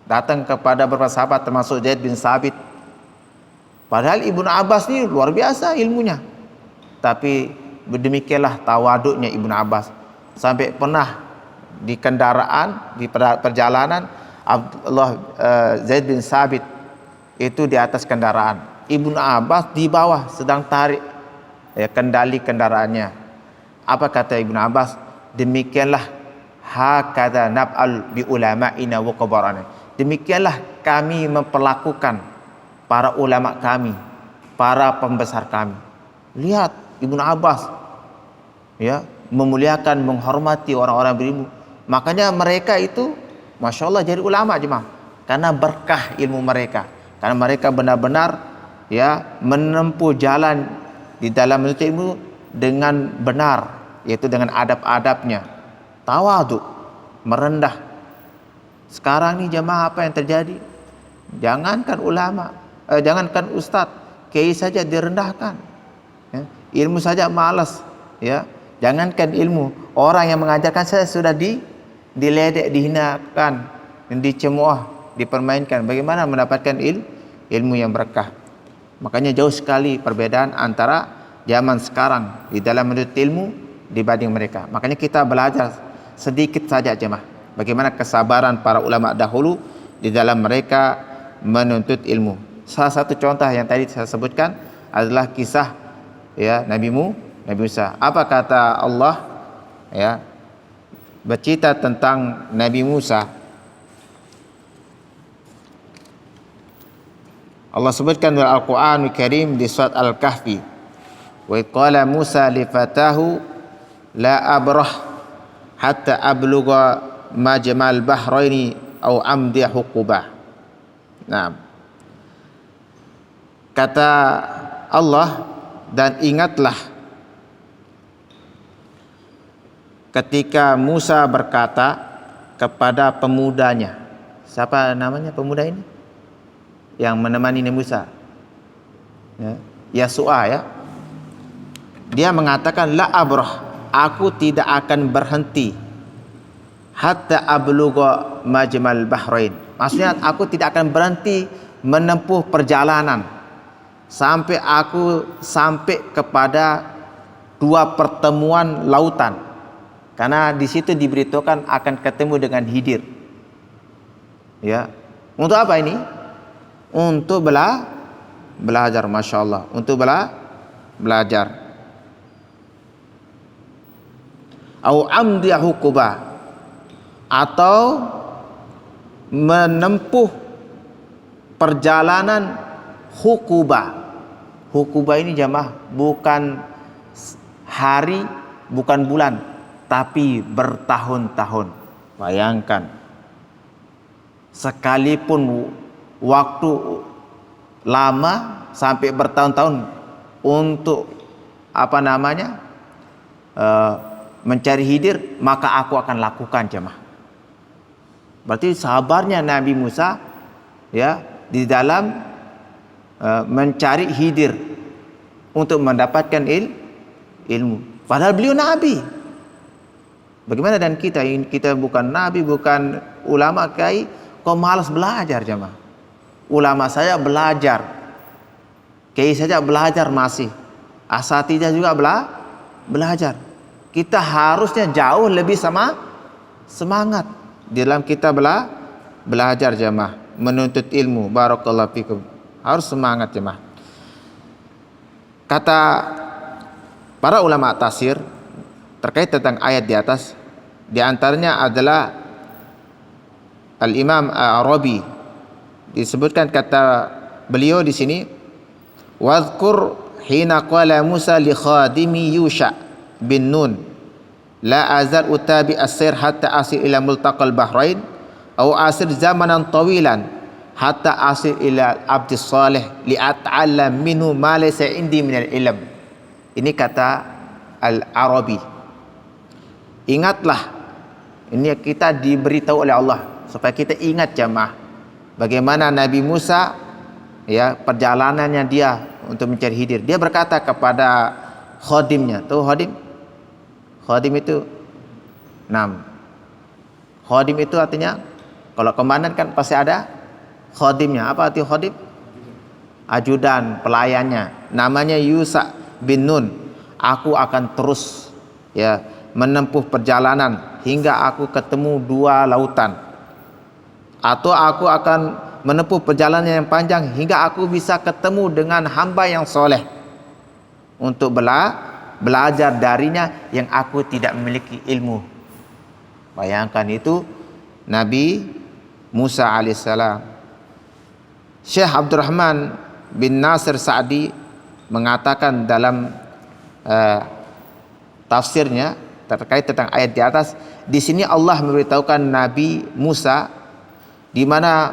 datang kepada beberapa sahabat termasuk Zaid bin Sabit. Padahal Ibnu Abbas ini luar biasa ilmunya, tapi demikianlah tawaduknya Ibnu Abbas, sampai pernah di kendaraan, di perjalanan, Zaid bin Sabit itu di atas kendaraan, Ibnu Abbas di bawah sedang tarik kendali kendaraannya. Apa kata Ibnu Abbas? Demikianlah hakadha naf'al bi ulama'ina wa kubarana. Demikianlah kami memperlakukan para ulama kami, para pembesar kami. Lihat Ibnu Abbas ya, memuliakan, menghormati orang-orang berilmu. Makanya mereka itu masya Allah jadi ulama jemaah, karena berkah ilmu mereka, karena mereka benar-benar ya menempuh jalan di dalam menuntut ilmu dengan benar, yaitu dengan adab-adabnya, tawaduk, merendah. Sekarang ini jemaah apa yang terjadi? Jangankan ulama, jangankan ustadz, kiai saja direndahkan, ya. Ilmu saja malas, ya. Jangankan ilmu, orang yang mengajarkan saya sudah diledek, dihinakan, dicemooh, dipermainkan. Bagaimana mendapatkan ilmu yang berkah? Makanya jauh sekali perbedaan antara zaman sekarang di dalam menuntut ilmu dibanding mereka. Makanya kita belajar sedikit saja jemaah, bagaimana kesabaran para ulama dahulu di dalam mereka menuntut ilmu. Salah satu contoh yang tadi saya sebutkan adalah kisah ya Nabi Musa. Apa kata Allah ya bercerita tentang Nabi Musa? Allah sebutkan dalam Al-Quranul Karim di surat Al-Kahfi, wa qala Musa li fatahu la abrah hatta ablugha majmal bahraini au amdi huqubah. Nah, kata Allah, dan ingatlah ketika Musa berkata kepada pemudanya. Siapa namanya pemuda ini yang menemani Nabi Musa? Yasua ya. Dia mengatakan la abrah, aku tidak akan berhenti hatta ablugha majmal bahrain. Maksudnya aku tidak akan berhenti menempuh perjalanan sampai aku sampai kepada 2 pertemuan lautan. Karena di situ diberitakan akan ketemu dengan Khidir. Ya. Untuk apa ini? Untuk belajar, Masya Allah. Untuk belajar. Au amdi hukuba, atau menempuh perjalanan hukuba. Hukuba ini jamaah bukan hari, bukan bulan, tapi bertahun-tahun. Bayangkan, sekalipun waktu lama sampai bertahun-tahun untuk mencari hidir, maka aku akan lakukan jemaah. Berarti sabarnya Nabi Musa ya di dalam mencari hidir untuk mendapatkan ilmu. Padahal beliau nabi. Bagaimana dan kita? Kita bukan nabi, bukan ulama, kiai, kok malas belajar jemaah. Ulama saya belajar, kiai saja belajar masih, asatidzah juga belajar. Kita harusnya jauh lebih semangat dalam kita belajar jemaah, menuntut ilmu. Barakallahu fikum. Harus semangat jemaah. Kata para ulama tafsir terkait tentang ayat di atas, di antaranya adalah Al-Imam Arabi, disebutkan kata beliau di sini, wadhkur hina qala Musa li khadimi Yusha bin Nun, la azal utabi as-sir hatta asir ila multaqal bahrain aw asir zamanan tawilan hatta asir ila abdi salih li at'allam minhu ma laysa indi minal ilm. Ini kata Al-Arabi. Ingatlah, ini kita diberitahu oleh Allah supaya kita ingat jamaah bagaimana Nabi Musa ya perjalanannya dia untuk mencari hidir. Dia berkata kepada khadimnya, tahu khadim? Khadim itu khadim itu artinya, kalau komandan kan pasti ada khadimnya. Apa arti khadim? Ajudan, pelayannya. Namanya Yusha bin Nun. Aku akan terus ya menempuh perjalanan hingga aku ketemu dua lautan, atau aku akan menempuh perjalanan yang panjang hingga aku bisa ketemu dengan hamba yang soleh untuk belajar darinya yang aku tidak memiliki ilmu. Bayangkan itu Nabi Musa alaihissalam. Syekh Abdurrahman bin Nasir Sa'di mengatakan dalam tafsirnya terkait tentang ayat di atas, di sini Allah memberitahukan Nabi Musa di mana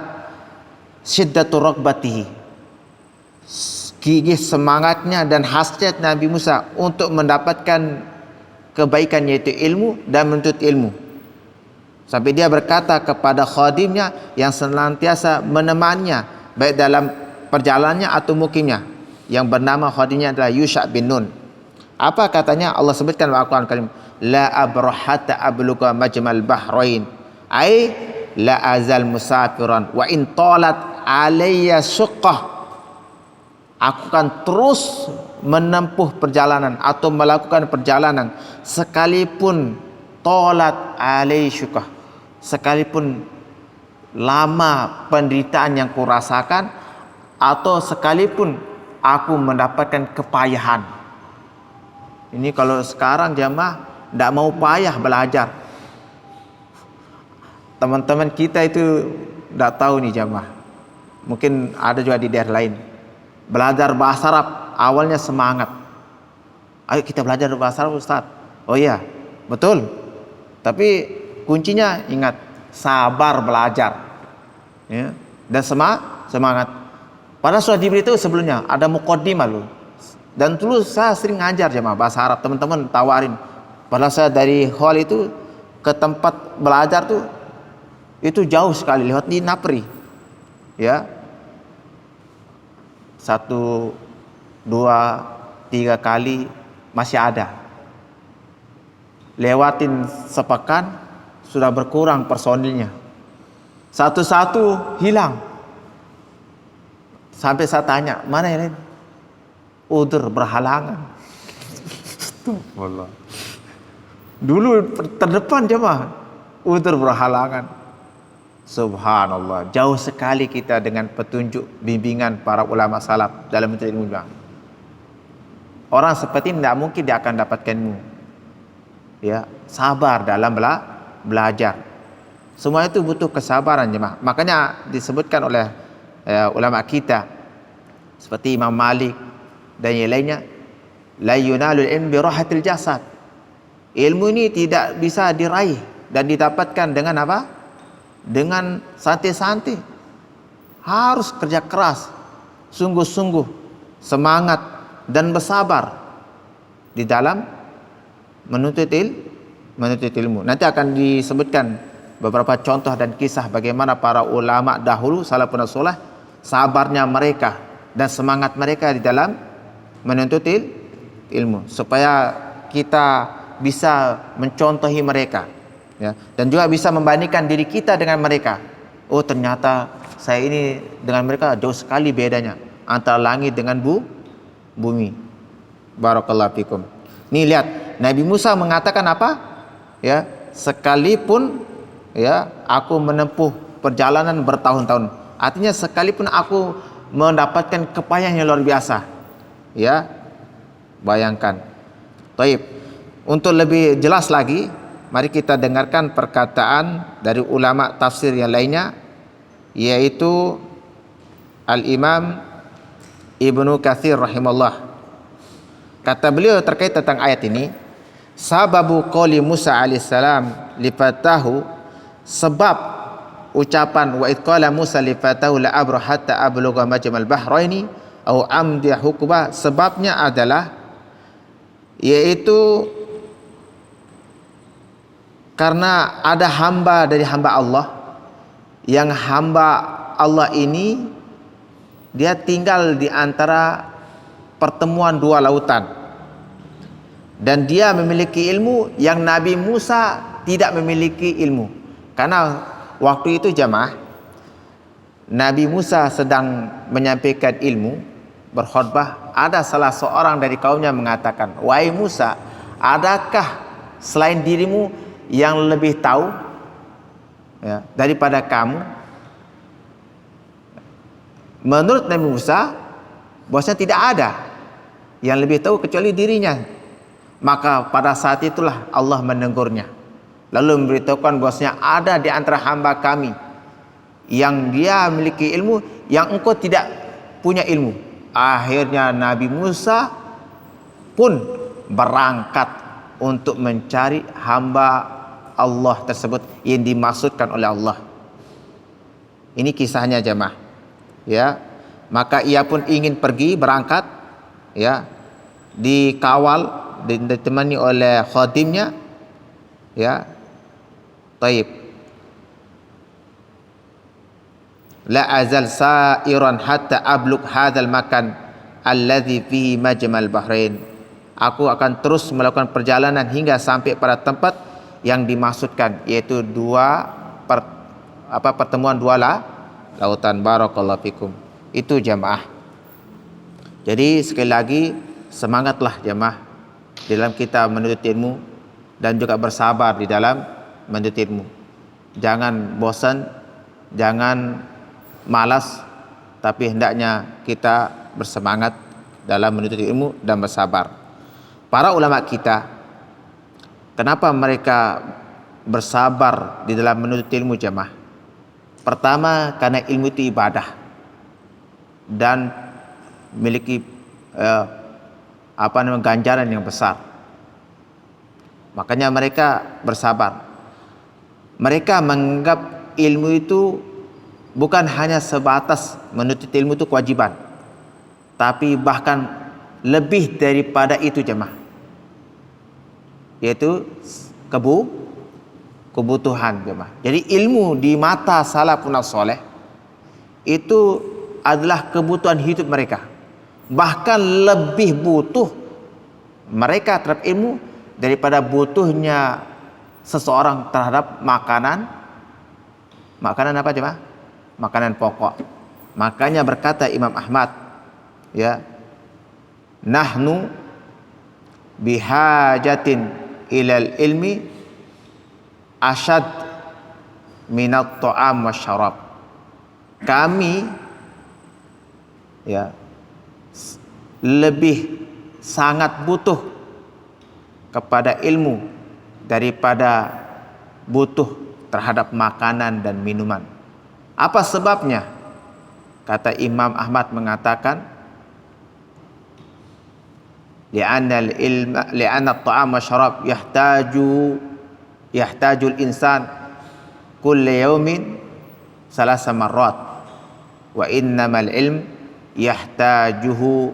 syiddatur raghbatihi, gigih semangatnya dan hasrat Nabi Musa untuk mendapatkan kebaikan, yaitu ilmu dan menuntut ilmu. Sampai dia berkata kepada khadimnya yang senantiasa menemaninya baik dalam perjalanannya atau mukimnya, yang bernama khadimnya adalah Yusha bin Nun. Apa katanya? Allah sebutkan dalam Al-Quran Karim, la abrahata abluga majmal bahrain, ay la azal musafiran wa in talat alayya suqqah. Aku akan terus menempuh perjalanan atau melakukan perjalanan sekalipun talat alayya suqqah, sekalipun lama penderitaan yang kurasakan, atau sekalipun aku mendapatkan kepayahan. Ini kalau sekarang jamaah tidak mau payah belajar. Teman-teman kita itu tidak tahu nih jamaah. Mungkin ada juga di daerah lain. Belajar bahasa Arab awalnya semangat. Ayo kita belajar bahasa Arab Ustaz. Oh iya, betul. Tapi kuncinya ingat, sabar belajar. Ya, dan semangat. Padahal sudah diberitahu sebelumnya ada muqaddimah loh. Dan dulu saya sering ngajar jemaah bahasa Arab, teman-teman tawarin. Padahal saya dari hall itu ke tempat belajar tuh itu jauh sekali, lewat di Napri. Ya. 1, 2, 3 kali masih ada. Lewatin sepekan sudah berkurang personilnya. Satu-satu hilang. Sampai saya tanya, mana yang lain? Udur, berhalangan. Astagfirullah. Dulu terdepan jemaah, udur berhalangan. Subhanallah, jauh sekali kita dengan petunjuk bimbingan para ulama salaf dalam menuntut ilmu. Orang seperti ini tidak mungkin dia akan dapatkan ilmu. Ya, sabar dalam belajar. Semua itu butuh kesabaran jemaah. Makanya disebutkan oleh ulama kita seperti Imam Malik dan yang lainnya, la yunalul ilm bi rahatil jasad. Ilmu ini tidak bisa diraih dan didapatkan dengan apa? Dengan santai-santai. Harus kerja keras, sungguh-sungguh, semangat dan bersabar di dalam menuntut ilmu. Nanti akan disebutkan beberapa contoh dan kisah bagaimana para ulama dahulu salafun saleh sabarnya mereka dan semangat mereka di dalam menuntut ilmu, supaya kita bisa mencontohi mereka, ya, dan juga bisa membandingkan diri kita dengan mereka. Oh, ternyata saya ini dengan mereka jauh sekali bedanya antara langit dengan bumi. Barakallahu fikum. Nih lihat, Nabi Musa mengatakan apa? Ya, sekalipun ya aku menempuh perjalanan bertahun-tahun. Artinya sekalipun aku mendapatkan kepayahan yang luar biasa. Ya, bayangkan. Taib. Untuk lebih jelas lagi, mari kita dengarkan perkataan dari ulama tafsir yang lainnya, yaitu Al-Imam Ibnu Katsir rahimahullah. Kata beliau terkait tentang ayat ini, sababu qouli Musa alaihissalam li fatahu, sebab ucapan wa id qala Musa li fatahu la abra hatta ablugha majmal bahraini au amdi hukba, sebabnya adalah yaitu karena ada hamba dari hamba Allah, yang hamba Allah ini dia tinggal di antara pertemuan dua lautan, dan dia memiliki ilmu yang Nabi Musa tidak memiliki ilmu. Karena waktu itu jemaah, Nabi Musa sedang menyampaikan ilmu, berkhutbah, ada salah seorang dari kaumnya mengatakan, wahai Musa, adakah selain dirimu yang lebih tahu ya, daripada kamu? Menurut Nabi Musa, bahwasanya tidak ada yang lebih tahu kecuali dirinya. Maka pada saat itulah Allah menegurnya, lalu memberitahukan bahwasanya ada di antara hamba kami yang dia memiliki ilmu yang engkau tidak punya ilmu. Akhirnya Nabi Musa pun berangkat untuk mencari hamba Allah tersebut yang dimaksudkan oleh Allah. Ini kisahnya jemaah. Ya, maka ia pun ingin pergi berangkat, ya, dikawal, ditemani oleh khadimnya, ya. Taib. La azal sa'iran hatta ablugh hadzal makan alladzi fihi majmal bahrain. Aku akan terus melakukan perjalanan hingga sampai pada tempat yang dimaksudkan, yaitu pertemuan dua lautan. Barakallahu fikum. Itu jamaah. Jadi sekali lagi, semangatlah jamaah dalam kita menuntut ilmu dan juga bersabar di dalam menuntut ilmu. Jangan bosan, jangan malas, tapi hendaknya kita bersemangat dalam menuntut ilmu dan bersabar. Para ulama kita, kenapa mereka bersabar di dalam menuntut ilmu jemaah? Pertama, karena ilmu itu ibadah dan memiliki ganjaran yang besar. Makanya mereka bersabar. Mereka menganggap ilmu itu bukan hanya sebatas menuntut ilmu itu kewajiban, tapi bahkan lebih daripada itu jemaah, yaitu kebutuhan jemaah. Jadi ilmu di mata salafun saleh itu adalah kebutuhan hidup mereka. Bahkan lebih butuh mereka terhadap ilmu daripada butuhnya seseorang terhadap makanan apa jemaah? Makanan pokok. Makanya berkata Imam Ahmad, ya, nahnu bihajatin ilal ilmi asyad minat ta'am wa syarab. Kami ya lebih sangat butuh kepada ilmu daripada butuh terhadap makanan dan minuman. Apa sebabnya? Kata Imam Ahmad mengatakan, li'anna at-ta'am wa syarab yahtajul insan kulla yawmin salasa marrat wa innamal ilm yahtajuhu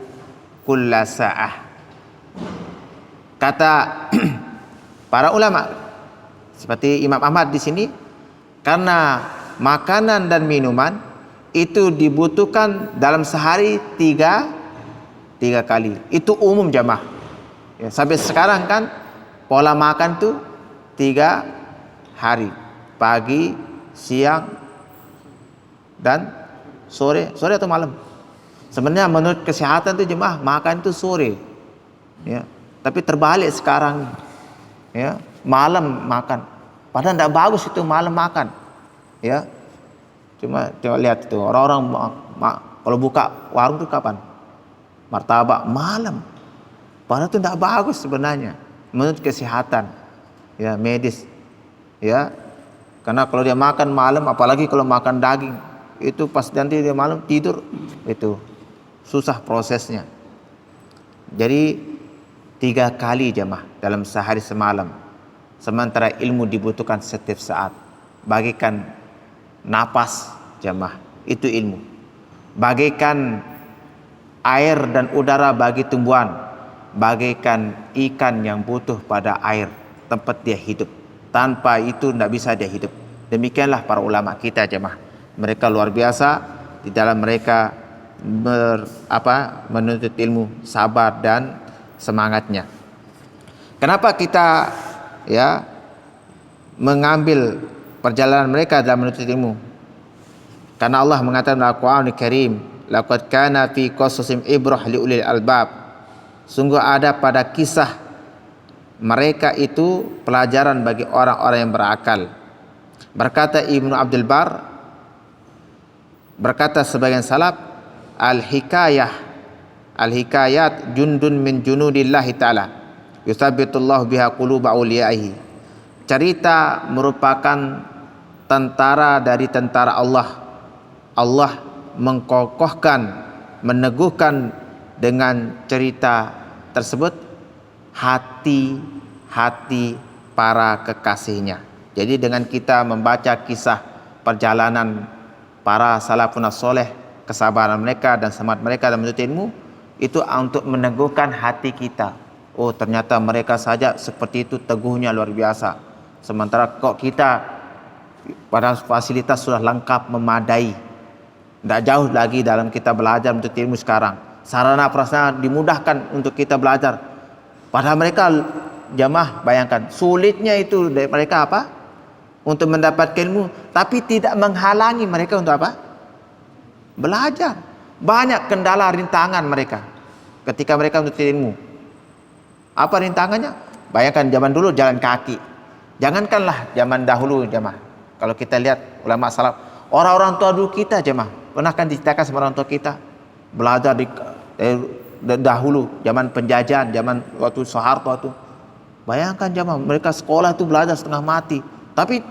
kulla sa'ah. Kata para ulama seperti Imam Ahmad di sini, karena makanan dan minuman itu dibutuhkan dalam sehari tiga kali. Itu umum jamaah. Ya, sampai sekarang kan pola makan tuh 3 hari, pagi, siang, dan sore atau malam. Sebenarnya menurut kesehatan tuh jemaah makan itu sore, ya. Tapi terbalik sekarang, ya, malam makan. Padahal tidak bagus itu malam makan, ya. Coba lihat itu orang-orang kalau buka warung tuh kapan? Martabak malam. Padahal itu tidak bagus sebenarnya menurut kesehatan, ya, medis, ya. Karena kalau dia makan malam, apalagi kalau makan daging, itu pas nanti dia malam tidur, itu susah prosesnya. Jadi 3 kali jemaah dalam sehari semalam. Sementara ilmu dibutuhkan setiap saat. Bagikan napas jemaah, itu ilmu. Bagaikan air dan udara bagi tumbuhan, bagaikan ikan yang butuh pada air tempat dia hidup. Tanpa itu tidak bisa dia hidup. Demikianlah para ulama kita jemaah. Mereka luar biasa di dalam mereka menuntut ilmu, sabar dan semangatnya. Kenapa kita ya mengambil perjalanan mereka dalam menuntut ilmu? Karena Allah mengatakan dalam Al-Qur'anul Karim, laqad kana fi qasasim ibrah liulil albab. Sungguh ada pada kisah mereka itu pelajaran bagi orang-orang yang berakal. Berkata Ibnu Abdul Bar, berkata sebagian salaf, al-hikayat jundun min junudillahi ta'ala yusabbitullahu biha quluba awliyaihi. Cerita merupakan tentara dari tentara Allah. Allah mengkokohkan, meneguhkan dengan cerita tersebut hati-hati para kekasihnya. Jadi dengan kita membaca kisah perjalanan para salafun soleh, kesabaran mereka dan semangat mereka dalam menuntut ilmu, itu untuk meneguhkan hati kita. Oh, ternyata mereka saja seperti itu teguhnya luar biasa. Sementara kok kita pada fasilitas sudah lengkap, memadai, tidak jauh lagi dalam kita belajar menuntut ilmu sekarang. Sarana prasarana dimudahkan untuk kita belajar. Padahal mereka jamaah bayangkan sulitnya itu dari mereka apa? Untuk mendapatkan ilmu, tapi tidak menghalangi mereka untuk apa? Belajar. Banyak kendala rintangan mereka ketika mereka menuntut ilmu. Apa rintangannya? Bayangkan zaman dulu jalan kaki. Jangankanlah zaman dahulu jemaah. Kalau kita lihat ulama salaf, orang-orang tua dulu kita jemaah, pernah kan diceritakan sama orang tua kita belajar di dahulu zaman penjajahan, zaman waktu Soeharto itu. Bayangkan jemaah, mereka sekolah itu belajar setengah mati, tapi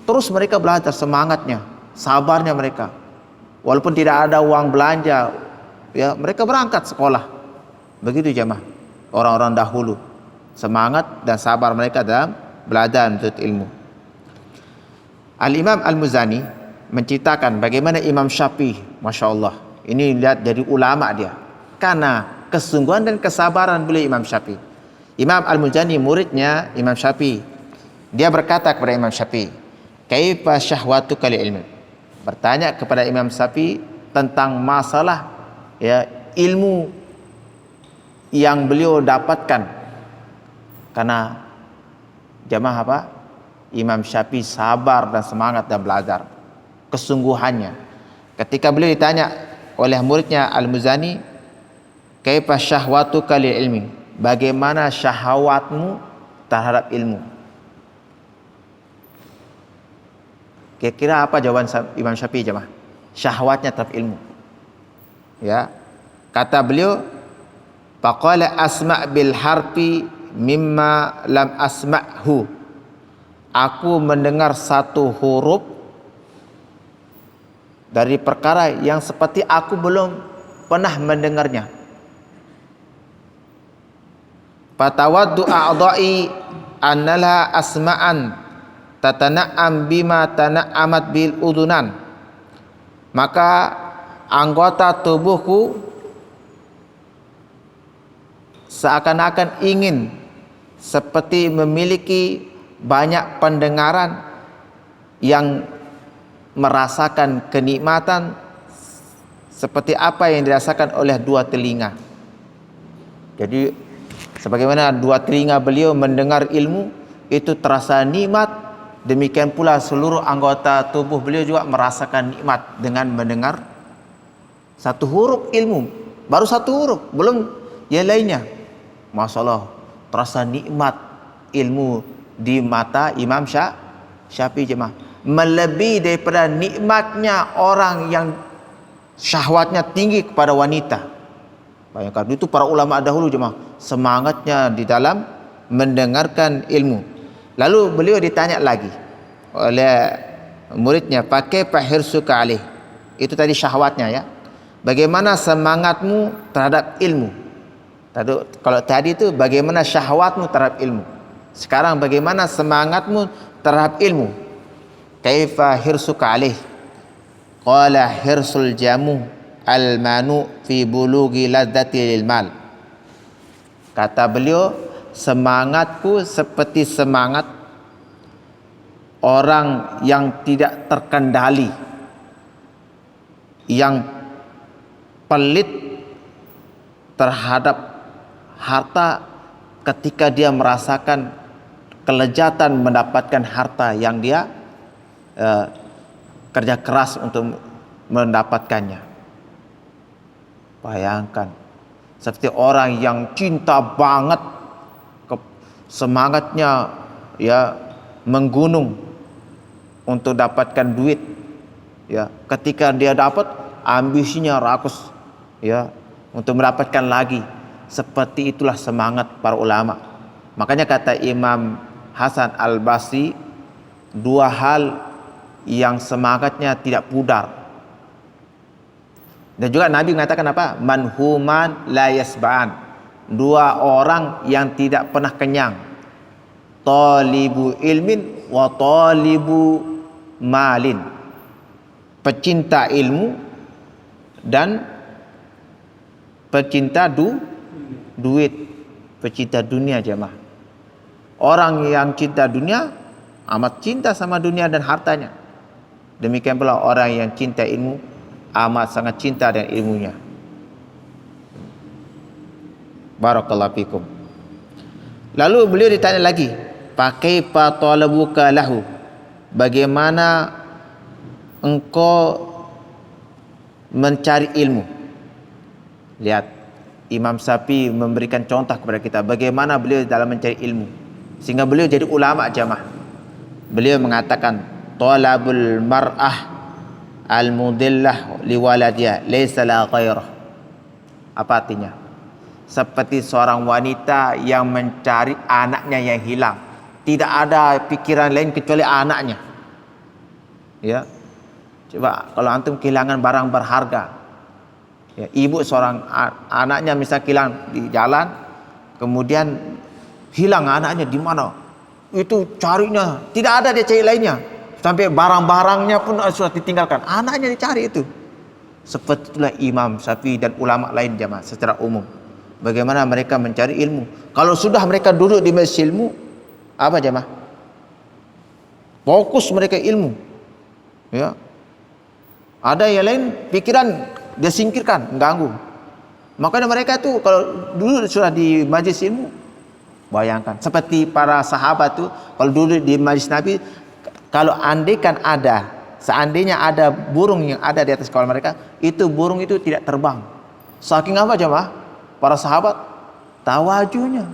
terus mereka belajar, semangatnya, sabarnya mereka. Walaupun tidak ada uang belanja, ya mereka berangkat sekolah. Begitu jemaah, orang-orang dahulu, semangat dan sabar mereka dalam belajar menuntut ilmu. Al-Imam Al-Muzani menceritakan bagaimana Imam Syafi'i, Masya Allah, ini lihat dari ulama dia, karena kesungguhan dan kesabaran beliau Imam Syafi'i. Imam Al-Muzani muridnya Imam Syafi'i, dia berkata kepada Imam Syafi'i, kaifa syahwatuka li ilmi, bertanya kepada Imam Syafi'i tentang masalah ya ilmu yang beliau dapatkan. Karena jamaah apa? Imam Syafi'i sabar dan semangat dan belajar, kesungguhannya. Ketika beliau ditanya oleh muridnya Al-Muzani, kaifa syahwatuka li ilmi, bagaimana syahwatmu terhadap ilmu? Kira-kira apa jawaban Imam Syafi'i jemaah? Syahwatnya terhadap ilmu. Ya. Kata beliau, faqala asma' bil harfi mimma lam asma'hu. Aku mendengar satu huruf dari perkara yang seperti aku belum pernah mendengarnya. Fatawaddu a'dha'i annala asma'an tatana'am bima tana'amat bil udunan. Maka anggota tubuhku seakan-akan ingin seperti memiliki banyak pendengaran yang merasakan kenikmatan seperti apa yang dirasakan oleh dua telinga. Jadi sebagaimana dua telinga beliau mendengar ilmu itu terasa nikmat, demikian pula seluruh anggota tubuh beliau juga merasakan nikmat dengan mendengar satu huruf ilmu, baru satu huruf, belum yang lainnya. Masya Allah, terasa nikmat ilmu di mata Imam Syafi'i jemaah, melebihi daripada nikmatnya orang yang syahwatnya tinggi kepada wanita. Bayangkan itu para ulama dahulu jemaah, semangatnya di dalam mendengarkan ilmu. Lalu beliau ditanya lagi oleh muridnya, pakai hirsuka alaih. Itu tadi syahwatnya ya. Bagaimana semangatmu terhadap ilmu? Kalau tadi itu bagaimana syahwatmu terhadap ilmu. Sekarang bagaimana semangatmu terhadap ilmu? Kaifa hirsuka alaih? Qala hirsul jamu al-manu fi bulughi ladzati lil mal. Kata beliau, semangatku seperti semangat orang yang tidak terkendali, yang pelit terhadap harta ketika dia merasakan kelezatan mendapatkan harta yang dia kerja keras untuk mendapatkannya. Bayangkan seperti orang yang cinta banget, semangatnya ya menggunung untuk dapatkan duit ya, ketika dia dapat ambisinya rakus ya untuk mendapatkan lagi. Seperti itulah semangat para ulama. Makanya kata Imam Hasan Al-Basri, dua hal yang semangatnya tidak pudar. Dan juga Nabi mengatakan apa? Manhuman la yasba'an. Dua orang yang tidak pernah kenyang. Talibu ilmin wa talibu malin. Pecinta ilmu dan pecinta duit, pecinta dunia jemaah. Orang yang cinta dunia amat cinta sama dunia dan hartanya. Demikian pula orang yang cinta ilmu amat sangat cinta dengan ilmunya. Barakallahu fikum. Lalu beliau ditanya lagi, pakai patalabuka lahu, bagaimana engkau mencari ilmu? Lihat, Imam Syafi'i memberikan contoh kepada kita bagaimana beliau dalam mencari ilmu, sehingga beliau jadi ulama jamaah. Beliau mengatakan, talabul mar'ah al-mudillah liwaladiha laysa la ghairah. Apa artinya? Seperti seorang wanita yang mencari anaknya yang hilang, tidak ada pikiran lain kecuali anaknya. Ya, coba kalau antum kehilangan barang berharga, ya, ibu seorang anaknya misal hilang di jalan, kemudian hilang anaknya di mana, itu carinya, tidak ada dia cari lainnya, sampai barang-barangnya pun sudah ditinggalkan, anaknya dicari itu. Seperti itulah Imam Syafi'i dan ulama lain jamaah secara umum. Bagaimana mereka mencari ilmu? Kalau sudah mereka duduk di majelis ilmu, apa jamaah? Fokus mereka ilmu. Ya. Ada yang lain pikiran dia singkirkan, mengganggu. Makanya mereka itu kalau dulu sudah di majelis ilmu, bayangkan seperti para sahabat itu kalau dulu di majelis Nabi, kalau seandainya ada burung yang ada di atas kepala mereka, itu burung itu tidak terbang. Saking apa jemaah? Para sahabat tawajunya.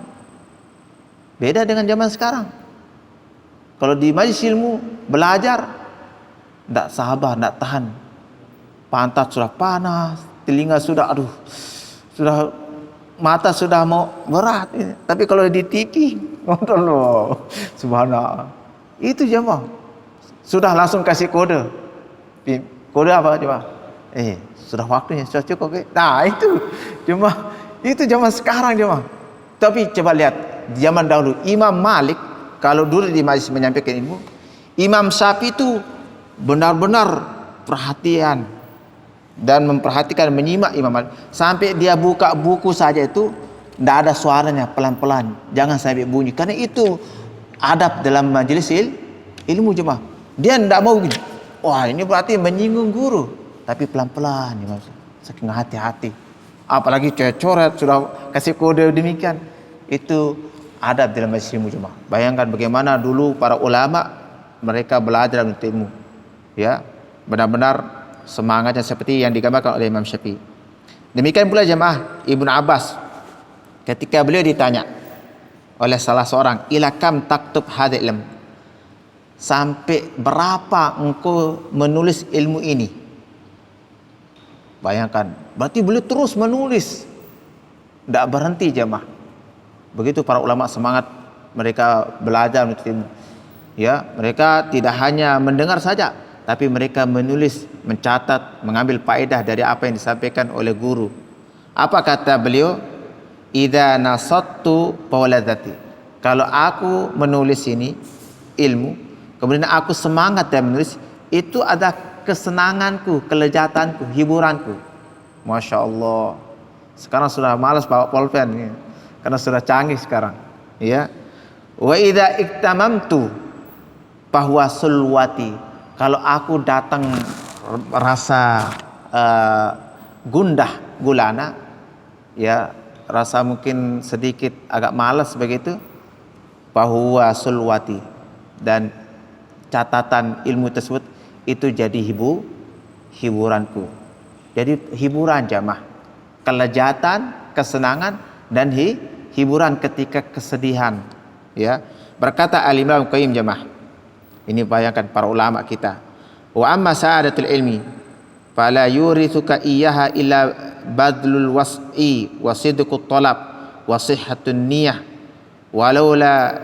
Beda dengan zaman sekarang. Kalau di majelis ilmu belajar, tidak sabar, tidak tahan. Pantat sudah panas, telinga sudah sudah mata sudah mau berat. Tapi kalau di TV, Allah, subhanallah. Itu jemaah. Sudah langsung kasih kode. Kode apa coba? Sudah waktunya, sudah cukup. Nah, itu jemaah. Itu zaman sekarang jemaah. Tapi coba lihat zaman dahulu Imam Malik kalau dulu di majlis menyampaikan ilmu, Imam Syafi'i itu benar-benar perhatian dan memperhatikan, menyimak Imam Malik sampai dia buka buku saja itu tidak ada suaranya, pelan-pelan, jangan sampai bunyi, karena itu adab dalam majelis ilmu jemaah. Dia tidak mau gini, wah ini berarti menyinggung guru, tapi pelan-pelan ya, saking hati-hati. Apalagi coret sudah kasih kode demikian, itu adab dalam majelis ilmu jemaah. Bayangkan bagaimana dulu para ulama mereka belajar untuk ilmu, ya benar-benar semangatnya seperti yang digambarkan oleh Imam Syafi'i. Demikian pula jemaah Ibnu Abbas ketika beliau ditanya oleh salah seorang, ila kam taktub hadha ilm, sampai berapa engkau menulis ilmu ini? Bayangkan, berarti beliau terus menulis, tidak berhenti jemaah. Begitu para ulama semangat mereka belajar untuk ilmu, ya mereka tidak hanya mendengar saja, tapi mereka menulis, mencatat, mengambil faedah dari apa yang disampaikan oleh guru. Apa kata beliau? Idza nasattu fawladati. Kalau aku menulis ini ilmu, kemudian aku semangat dan menulis, itu ada kesenanganku, kelezatanku, hiburanku. Masya Allah. Sekarang sudah malas bawa pulpen, karena sudah canggih sekarang. Ya. Wa idza iktamamtu bahwa sulwati. Kalau aku datang rasa gundah gulana, ya rasa mungkin sedikit agak malas begitu, bahwa sulwati, dan catatan ilmu tersebut itu jadi hiburanku. Jadi hiburan jamaah, kelezatan, kesenangan, dan hiburan ketika kesedihan. Ya, berkata Al-Imam Qayyim jamaah. Ini bayangkan para ulama kita. Wa amma sa'adatul ilmi fala yurithuka iyyaha illa badlul was'i wa sidqut talab wa sihhatun niyyah walaula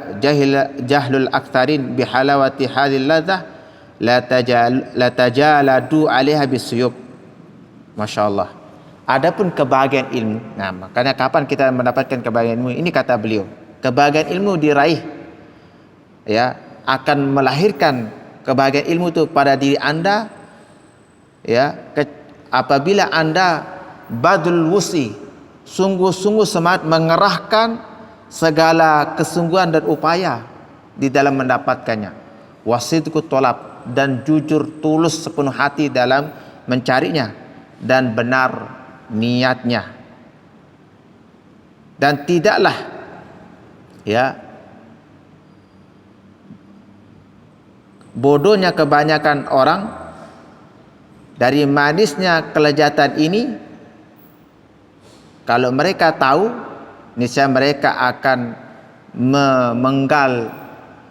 jahlul aktsarin bihalawati hadhil ladzah la tajaladu 'alaiha bisuyub. Masyaallah. Adapun kebahagiaan ilmu. Nah, makanya kapan kita mendapatkan kebahagiaan ilmu? Ini kata beliau, kebahagiaan ilmu diraih, ya, akan melahirkan kebahagiaan ilmu itu pada diri Anda, ya, apabila Anda badul wusi, sungguh-sungguh semangat mengerahkan segala kesungguhan dan upaya di dalam mendapatkannya, wasidqut tolab, dan jujur tulus sepenuh hati dalam mencarinya, dan benar niatnya. Dan tidaklah, ya, bodohnya kebanyakan orang dari manisnya kelezatan ini. Kalau mereka tahu, niscaya mereka akan memenggal,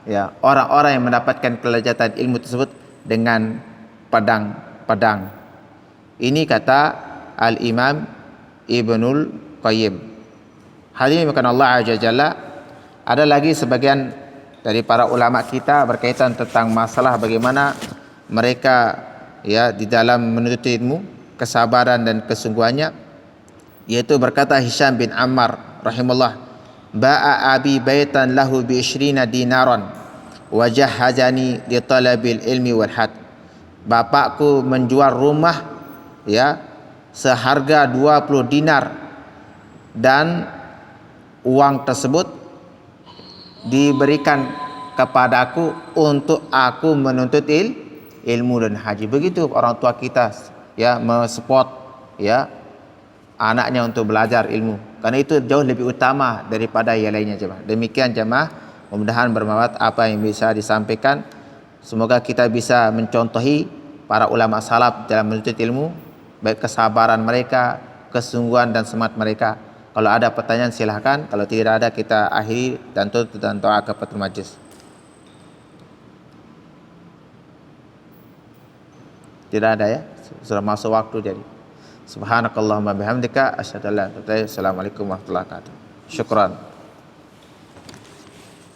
ya, orang-orang yang mendapatkan kelezatan ilmu tersebut dengan pedang. Ini kata Al-Imam Ibnul Qayyim. Hadirin yang Allah Azza Jalla, ada lagi sebagian dari para ulama kita berkaitan tentang masalah bagaimana mereka, ya, di dalam menuntut ilmu, kesabaran dan kesungguhannya, yaitu berkata Hisham bin Ammar rahimahullah, ba'a abi baitan lahu bi 20 dinaran wa jahazani li talabil ilmi wal had. Bapakku menjual rumah, ya, seharga 20 dinar, dan uang tersebut diberikan kepadaku untuk aku menuntut ilmu dan haji. Begitu orang tua kita, ya, mensupport, ya, anaknya untuk belajar ilmu, karena itu jauh lebih utama daripada yang lainnya jemaah. Demikian jemaah, mudah-mudahan bermanfaat apa yang bisa disampaikan. Semoga kita bisa mencontohi para ulama salaf dalam menuntut ilmu, baik kesabaran mereka, kesungguhan dan semangat mereka. Kalau ada pertanyaan silahkan, kalau tidak ada kita akhiri dan tutup dengan doa kafatul majlis. Tidak ada ya. Sudah masuk waktu jadi. Subhanakallahumma bihamdika asyhadu an la ilaha illa anta astaghfiruka wa atubu ilaik. Assalamualaikum warahmatullahi wabarakatuh. Syukran.